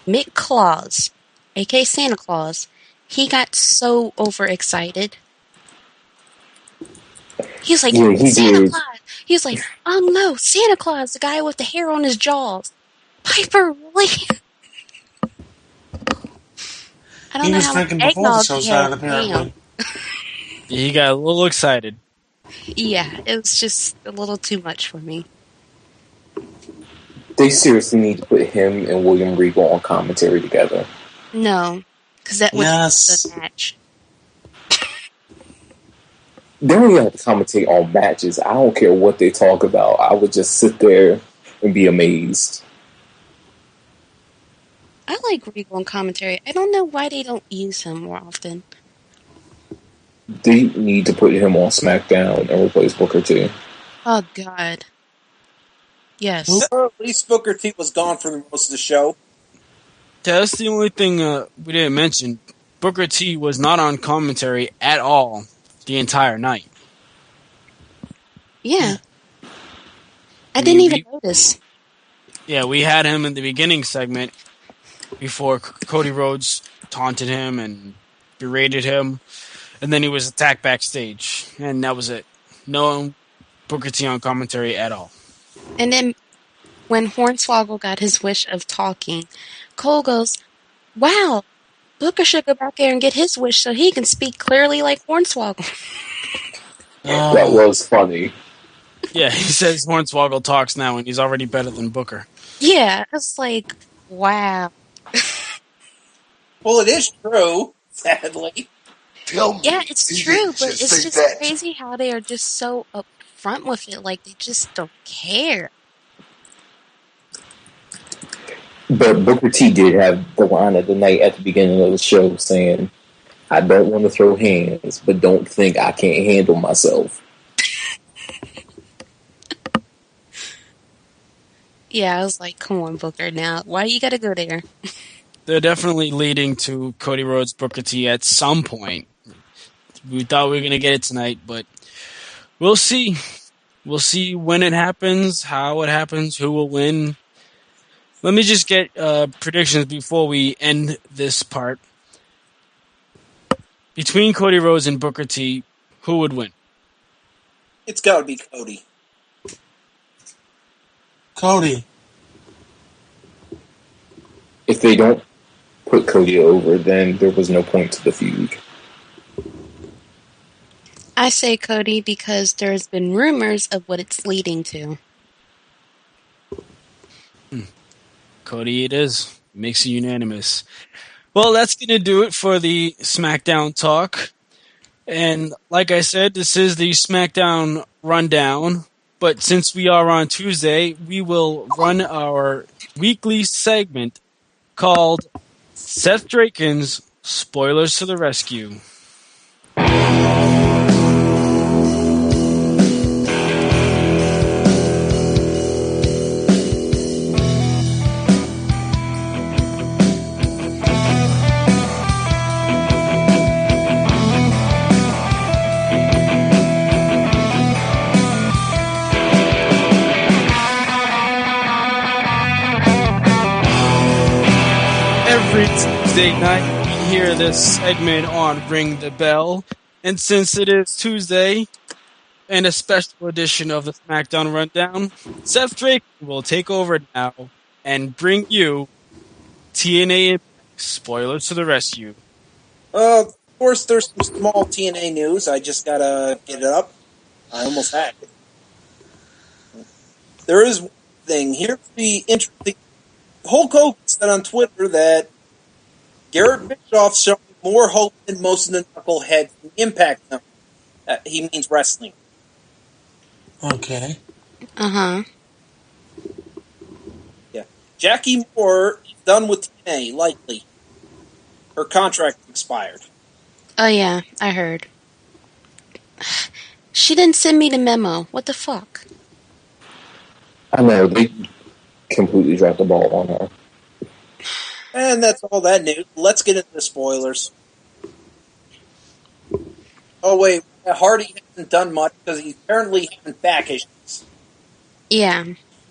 Mick Claus, aka Santa Claus, he got so overexcited? He's like, Yeah, he Santa did. Claus! He's like, oh no, Santa Claus, the guy with the hair on his jaws. Piper, really? I don't He know was how drinking much before the eggnog show he started, had. apparently. He got a little excited. Yeah, it was just a little too much for me. They seriously need to put him and William Regal on commentary together. No, because that would Yes. be the match. They don't even have to commentate on matches. I don't care what they talk about. I would just sit there and be amazed. I like Regal on commentary. I don't know why they don't use him more often. They need to put him on SmackDown and replace Booker T. Oh, God. Yes. At least Booker T was gone for most of the show. Yeah, that's the only thing we didn't mention. Booker T was not on commentary at all the entire night. Yeah. I didn't even notice. Yeah, we had him in the beginning segment before Cody Rhodes taunted him and berated him, and then he was attacked backstage, and that was it. No Booker T on commentary at all. And then when Hornswoggle got his wish of talking, Cole goes, wow, Booker should go back there and get his wish so he can speak clearly like Hornswoggle. That was funny. Yeah, he says Hornswoggle talks now, and he's already better than Booker. Yeah, it's like, wow. Well, it is true, sadly. Yeah, it's true, but it's just crazy how they are just so upfront with it. Like, they just don't care. But Booker T did have the line of the night at the beginning of the show saying, I don't want to throw hands, but don't think I can't handle myself. Yeah, I was like, come on, Booker, now. Why you gotta go there? They're definitely leading to Cody Rhodes, Booker T at some point. We thought we were going to get it tonight, but we'll see. We'll see when it happens, how it happens, who will win. Let me just get predictions before we end this part. Between Cody Rhodes and Booker T, who would win? It's got to be Cody. Cody. If they don't put Cody over, then there was no point to the feud. I say Cody because there's been rumors of what it's leading to. Cody it is. Makes it unanimous. Well, that's going to do it for the SmackDown talk. And like I said, this is the SmackDown RunDown. But since we are on Tuesday, we will run our weekly segment called Seth Draken's Spoilers to the Rescue. Tuesday night, we hear this segment on Ring the Bell. And since it is Tuesday and a special edition of the SmackDown Rundown, Seth Drake will take over now and bring you TNA Impact. Spoilers to the rescue. Of course, there's some small TNA news. I just gotta get it up. I almost had it. There is one thing. Here's the interesting. Hulk Hogan said on Twitter that Garrett Bischoff's showing more hope than most of the knuckleheads in the Impact Zone. He means wrestling. Okay. Uh-huh. Yeah. Jackie Moore is done with TNA, likely. Her contract expired. Oh, yeah, I heard. She didn't send me the memo. What the fuck? I know, they completely dropped the ball on her. And that's all that news. Let's get into the spoilers. Oh, wait. Hardy hasn't done much because he's apparently having back issues. Yeah.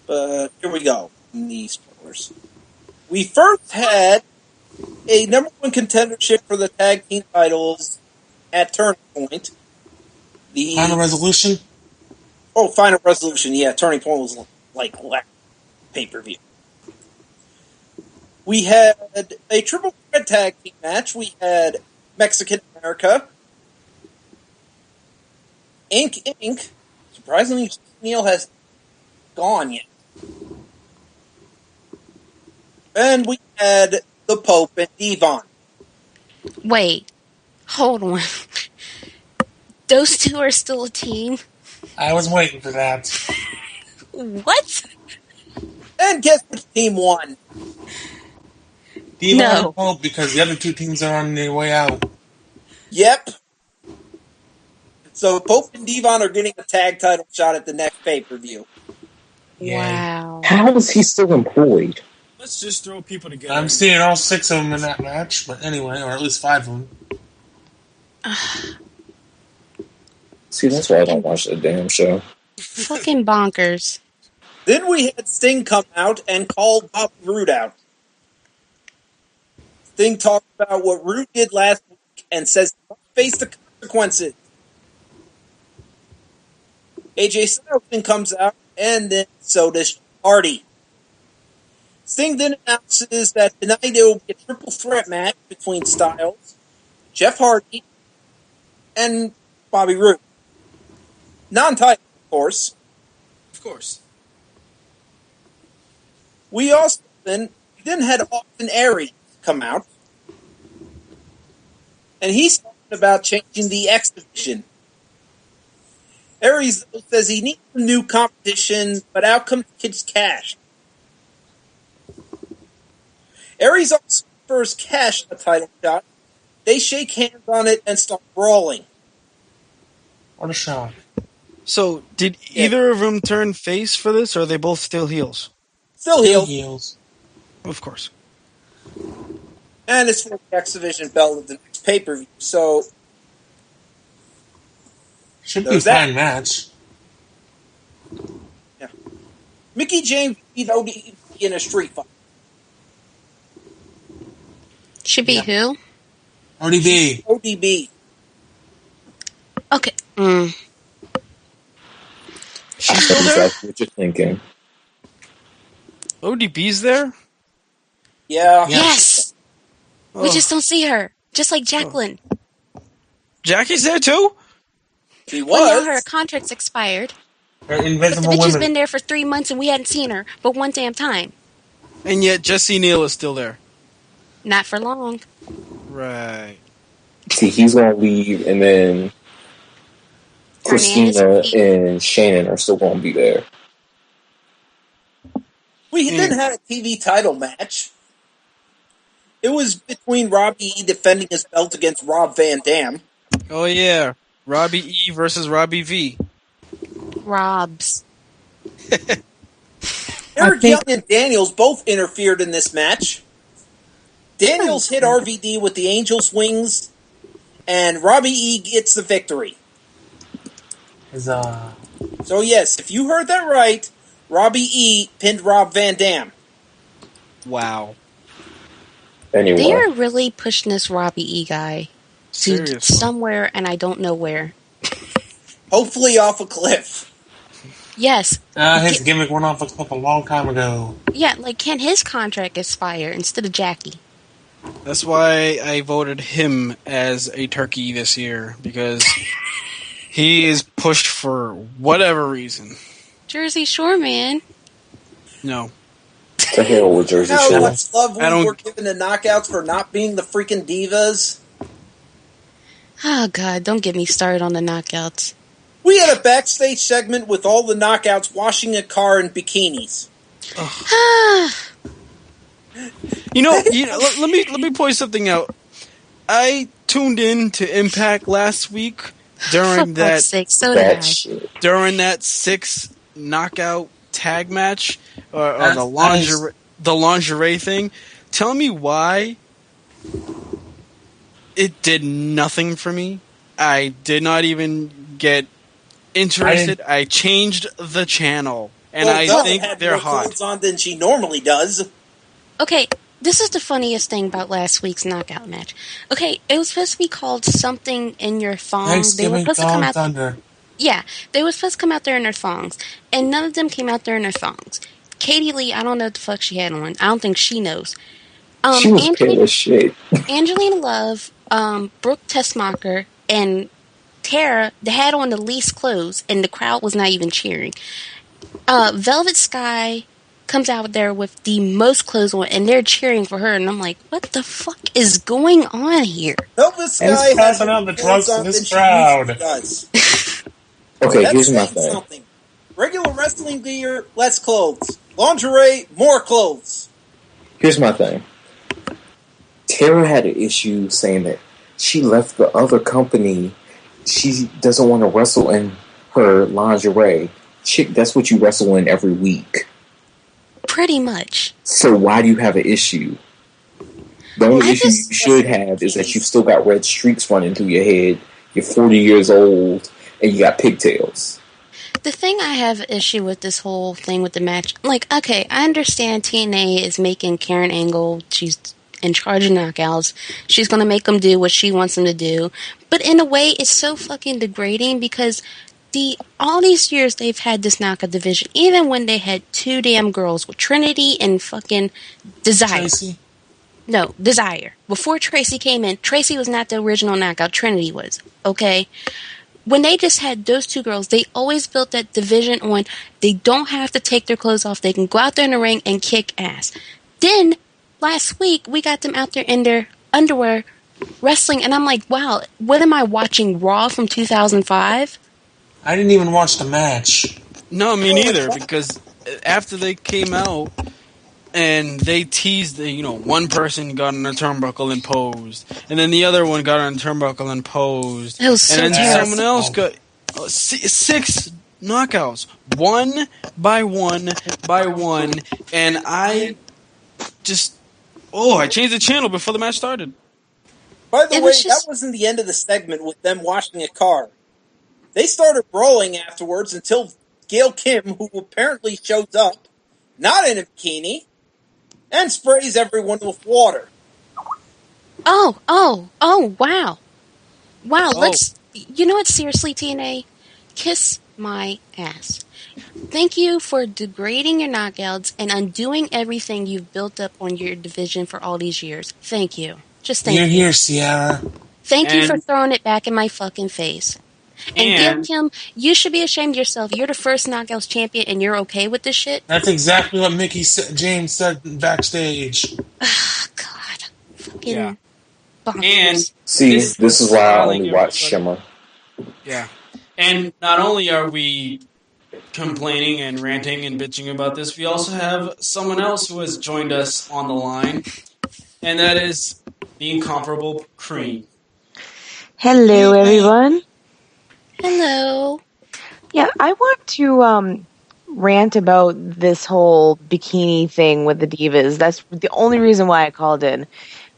But here we go. In the spoilers. We first had a number one contendership for the tag team titles at Turning Point. The Final resolution? Oh, Final Resolution. Yeah, Turning Point was like last pay-per-view. We had a triple threat tag team match. We had Mexican America, Inc. Surprisingly, Neil has gone yet. And we had the Pope and Devon. Wait. Hold on. Those two are still a team? I was waiting for that. What? And guess which team won? Devon No. and Pope, because the other two teams are on their way out. Yep. So Pope and Devon are getting a tag title shot at the next pay-per-view. Wow. How is he still employed? Let's just throw people together. I'm seeing all 6 of them in that match, but anyway, or at least 5 of them. See, that's why I don't watch the damn show. Fucking bonkers. Then we had Sting come out and call Bobby Roode out. Sting talked about what Roode did last week and says he must face the consequences. AJ Styles then comes out, and then so does Hardy. Sting then announces that tonight it will be a triple threat match between Styles, Jeff Hardy, and Bobby Roode. Non-title, of course. Of course. We also then had Austin Aries come out. And he's talking about changing the X Division. Aries says he needs some new competition, but out comes Kid's Cash. Aries also first Cash a title shot. They shake hands on it and start brawling. What a shock. So, did either of them turn face for this, or are they both still heels? Still healed. Heels. Of course. And it's for the X Division belt at the next pay-per-view. So, Should be a there's that. fine match. Yeah. Mickey James beat ODB in a street fight. Should be who? ODB. ODB. Okay. She's I still know there? exactly what you're thinking. ODB's there? Yeah. Yes! We Oh. just don't see her. Just like Jacqueline. Jackie's there too? She was. Well, now her contract's expired. They're But the invisible bitch has women. been there for 3 months and we hadn't seen her but one damn time. And yet Jesse Neal is still there. Not for long. Right. See, he's going to leave, and then Christina Hernandez. and Shannon are still going to be there. We then had a TV title match. It was between Robbie E defending his belt against Rob Van Dam. Oh yeah. Robbie E versus Robbie V. Robs. Eric Young and Daniels both interfered in this match. Daniels hit RVD with the Angel's Wings, and Robbie E gets the victory. Huzzah. So yes, if you heard that right, Robbie E pinned Rob Van Dam. Wow. Anyway, They are really pushing this Robbie E guy to Seriously. somewhere, and I don't know where. Hopefully off a cliff. Yes. His gimmick went off a cliff a long time ago. Yeah, like, can his contract expire instead of Jackie? That's why I voted him as a turkey this year, because he is pushed for whatever reason. Jersey Shore, man. No. the hell with Jersey How Shore. much love we I don't- were given to Knockouts for not being the freaking divas. Oh, God, don't get me started on the Knockouts. We had a backstage segment with all the Knockouts washing a car in bikinis. You know, let me point something out. I tuned in to Impact last week For during fuck's that sake, so did I. That shit. during that 6 knockout tag match or That's the lingerie thing. Tell me why it did nothing for me. I did not even get interested. I changed the channel, and Well, I Velvet think had they're more hot. clothes on than she normally does. Okay, this is the funniest thing about last week's knockout match. Okay, it was supposed to be called something in your thong. They were Thanksgiving supposed to come Dawn out. Thunder. Yeah, they were supposed to come out there in their thongs, and none of them came out there in their thongs. Katie Lee, I don't know what the fuck she had on. I don't think she knows. She was pale as shit. Angelina Love, Brooke Tessmacher, and Tara, they had on the least clothes, and the crowd was not even cheering. Velvet Sky comes out there with the most clothes on, and they're cheering for her, and I'm like, what the fuck is going on here? Velvet Sky He's has passing more out the clothes drugs to on this than she crowd. usually does. Okay, That's here's my saying thing. something. Regular wrestling gear, less clothes. Lingerie, more clothes. Here's my thing. Tara had an issue saying that she left the other company. She doesn't want to wrestle in her lingerie. Chick, that's what you wrestle in every week. Pretty much. So why do you have an issue? The only I issue just- you should have is that you've still got red streaks running through your head. You're 40 years old, and you got pigtails. The thing I have issue with this whole thing with the match, like, okay, I understand TNA is making Karen Angle, she's in charge of knockouts, she's gonna make them do what she wants them to do, but in a way, it's so fucking degrading because all these years they've had this knockout division, even when they had two damn girls with Trinity and fucking Desire. Tracy. No, Desire. Before Tracy came in, Tracy was not the original knockout, Trinity was, okay? When they just had those two girls, they always built that division on they don't have to take their clothes off. They can go out there in the ring and kick ass. Then, last week, we got them out there in their underwear wrestling, and I'm like, wow, what am I watching, Raw from 2005? I didn't even watch the match. No, me neither, because after they came out and they teased, one person got on a turnbuckle and posed, and then the other one got on a turnbuckle and posed, It was so and then terrible. someone else got 6 knockouts, one by one by one, and I just, I changed the channel before the match started. By the It way, was just- that wasn't the end of the segment with them washing a car. They started brawling afterwards until Gail Kim, who apparently shows up, not in a bikini, and sprays everyone with water. Oh, wow. Wow, Oh. let's, you know what, seriously, TNA? Kiss my ass. Thank you for degrading your knockouts and undoing everything you've built up on your division for all these years. Thank you. Just thank You're you. here, Sierra. Thank you And- for throwing it back in my fucking face. And Gail And Kim, you should be ashamed of yourself. You're the first Knockouts champion and you're okay with this shit? That's exactly what James said backstage. God. Fucking Yeah. bonkers. And See, This this is was why I styling only watch everybody. Shimmer. Yeah. And not only are we complaining and ranting and bitching about this, we also have someone else who has joined us on the line, and that is the incomparable Cream. Hello, everyone. Hello. Yeah, I want to rant about this whole bikini thing with the divas. That's the only reason why I called in.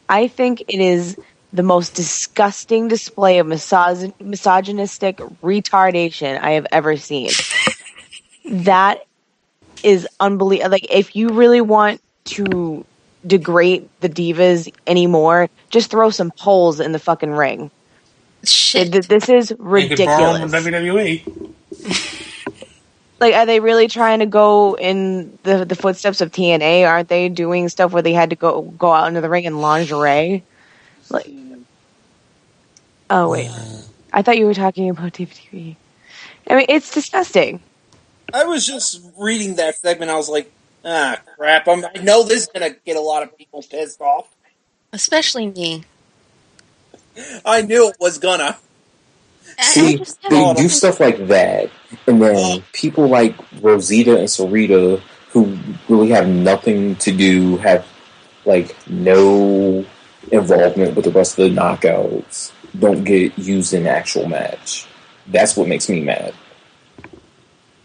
I think it is the most disgusting display of misogynistic retardation I have ever seen. That is unbelievable. Like, if you really want to degrade the divas anymore, just throw some poles in the fucking ring. Shit. This is They could borrow them ridiculous. from WWE. Like, are they really trying to go in the footsteps of TNA? Aren't they doing stuff where they had to go out into the ring in lingerie? Like, oh wait, I thought you were talking about WWE. I mean, it's disgusting. I was just reading that segment. I was like, crap. I know this is going to get a lot of people pissed off. Especially me. I knew it was gonna. See, they do stuff like that, and then people like Rosita and Sarita, who really have nothing to do, have like no involvement with the rest of the knockouts, don't get used in the actual match. That's what makes me mad.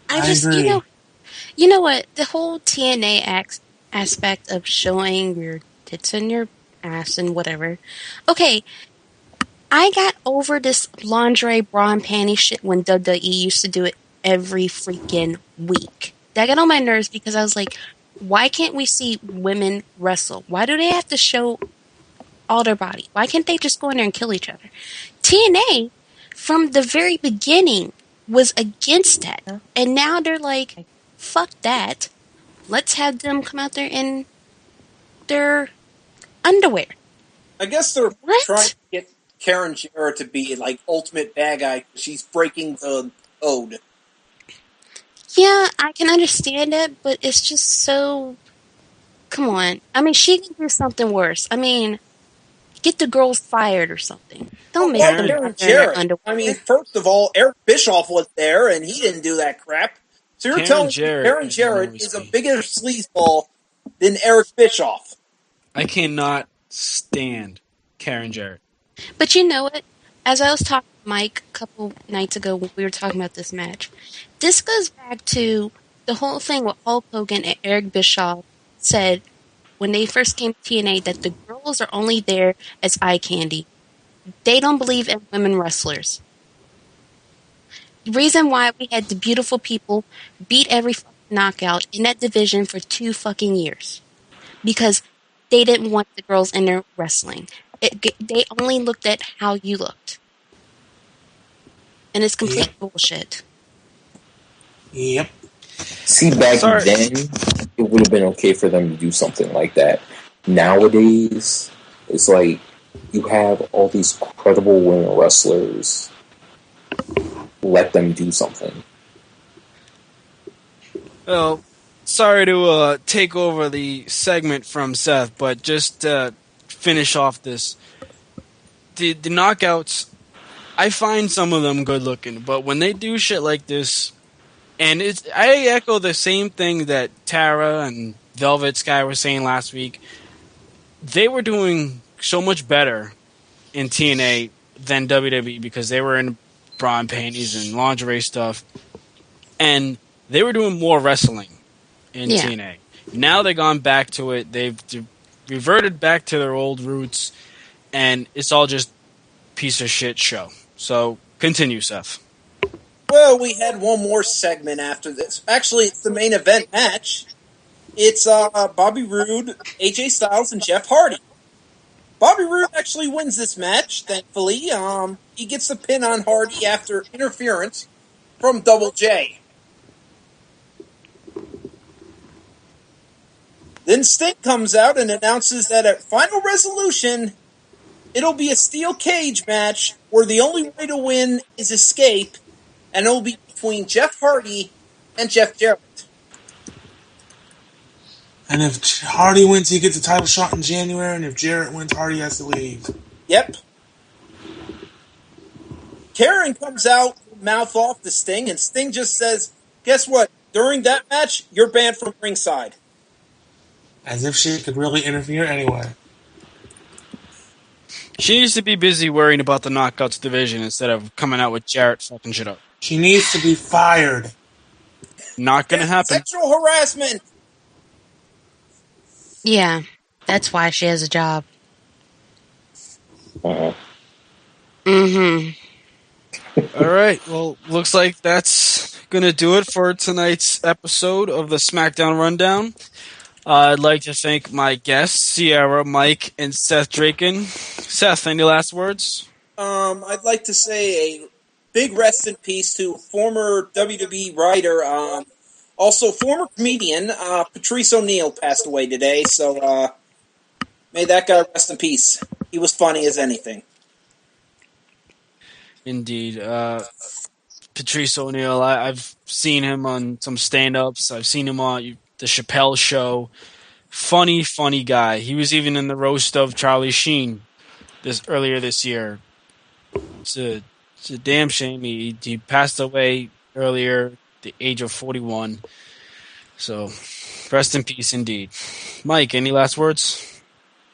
I agree. You know what? The whole TNA aspect of showing your tits and your ass and whatever. Okay, I got over this lingerie bra and panty shit when WWE used to do it every freaking week. That got on my nerves because I was like, why can't we see women wrestle? Why do they have to show all their body? Why can't they just go in there and kill each other? TNA, from the very beginning, was against that. And now they're like, fuck that. Let's have them come out there in their underwear. I guess they're trying to get Karen Jarrett to be like ultimate bad guy. She's breaking the code. Yeah, I can understand it, but it's just so... Come on. I mean, she can do something worse. I mean, get the girls fired or something. Don't make them Karen out there in their Jarrett. underwear. I mean, first of all, Eric Bischoff was there, and he didn't do that crap. So you're telling me Karen Jarrett is a bigger sleazeball than Eric Bischoff. I cannot stand Karen Jarrett. But you know what? As I was talking to Mike a couple nights ago when we were talking about this match, this goes back to the whole thing with Hulk Hogan and Eric Bischoff said when they first came to TNA that the girls are only there as eye candy. They don't believe in women wrestlers. The reason why we had the beautiful people beat every fucking knockout in that division for 2 fucking years. Because they didn't want the girls in there wrestling. They only looked at how you looked. And it's complete bullshit. Yep. See, back then, it would have been okay for them to do something like that. Nowadays, it's like you have all these credible women wrestlers. Let them do something. Well, sorry to take over the segment from Seth, but just to finish off this. The knockouts, I find some of them good looking, but when they do shit like this, and I echo the same thing that Tara and Velvet Sky were saying last week. They were doing so much better in TNA than WWE because they were in bra and panties and lingerie stuff, and they were doing more wrestling in TNA. Now they've gone back to it. They've reverted back to their old roots, and it's all just piece of shit show. So continue, Seth. Well, we had one more segment after this. Actually, it's the main event match. It's Bobby Roode, AJ Styles, and Jeff Hardy. Bobby Roode actually wins this match, thankfully. He gets the pin on Hardy after interference from Double J. Then Sting comes out and announces that at Final Resolution, it'll be a steel cage match where the only way to win is escape, and it'll be between Jeff Hardy and Jeff Jarrett. And if Hardy wins, he gets a title shot in January, and if Jarrett wins, Hardy has to leave. Yep. Karen comes out, mouth off to Sting, and Sting just says, guess what? During that match, you're banned from ringside. As if she could really interfere anyway. She needs to be busy worrying about the Knockouts division instead of coming out with Jarrett fucking shit up. She needs to be fired. Not gonna happen. Sexual harassment. Yeah, that's why she has a job. Mm-hmm. All right, well, looks like that's gonna do it for tonight's episode of the SmackDown Rundown. I'd like to thank my guests, Sierra, Mike, and Seth Draken. Seth, any last words? I'd like to say a big rest in peace to former WWE writer, also former comedian, Patrice O'Neal passed away today, so may that guy rest in peace. He was funny as anything. Indeed. Patrice O'Neal, I've seen him on some stand-ups. I've seen him on the Chappelle Show. Funny guy. He was even in the roast of Charlie Sheen earlier this year. It's a damn shame. He passed away earlier, at the age of 41. So, rest in peace indeed. Mike, any last words?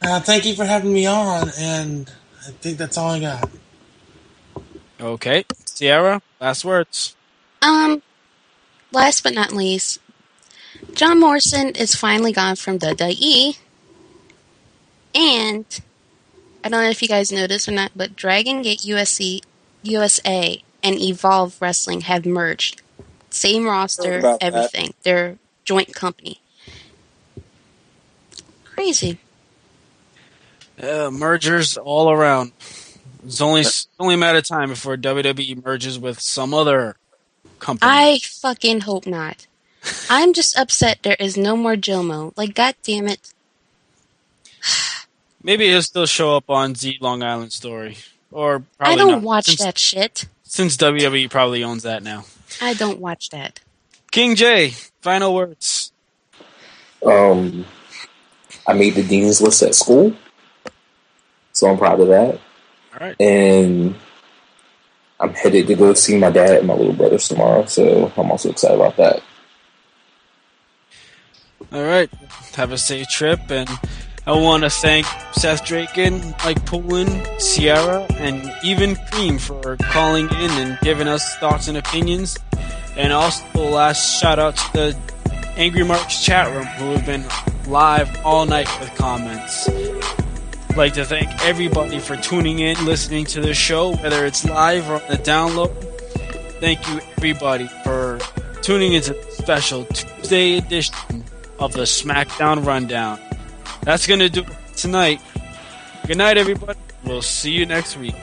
Thank you for having me on, and I think that's all I got. Okay. Sierra, last words. Last but not least, John Morrison is finally gone from WWE, and I don't know if you guys noticed or not, but Dragon Gate USA and Evolve Wrestling have merged. Same roster, everything. They're joint company. Crazy. Mergers all around. It's only a matter of time before WWE merges with some other company. I fucking hope not. I'm just upset there is no more Jomo. Like, god damn it. Maybe he'll still show up on Z Long Island Story. Or probably I don't not, watch that shit. Since WWE probably owns that now. I don't watch that. King J, final words. I made the dean's list at school, so I'm proud of that. All right. And I'm headed to go see my dad and my little brothers tomorrow, so I'm also excited about that. All right. Have a safe trip, and I want to thank Seth Draken, Mike Poulin, Sierra, and even Cream for calling in and giving us thoughts and opinions. And also, last shout out to the Angry Marks chat room, who have been live all night with comments. I'd like to thank everybody for tuning in, listening to the show, whether it's live or on the download. Thank you, everybody, for tuning into the special Tuesday edition of the SmackDown RunDown. That's going to do it tonight. Good night, everybody. We'll see you next week.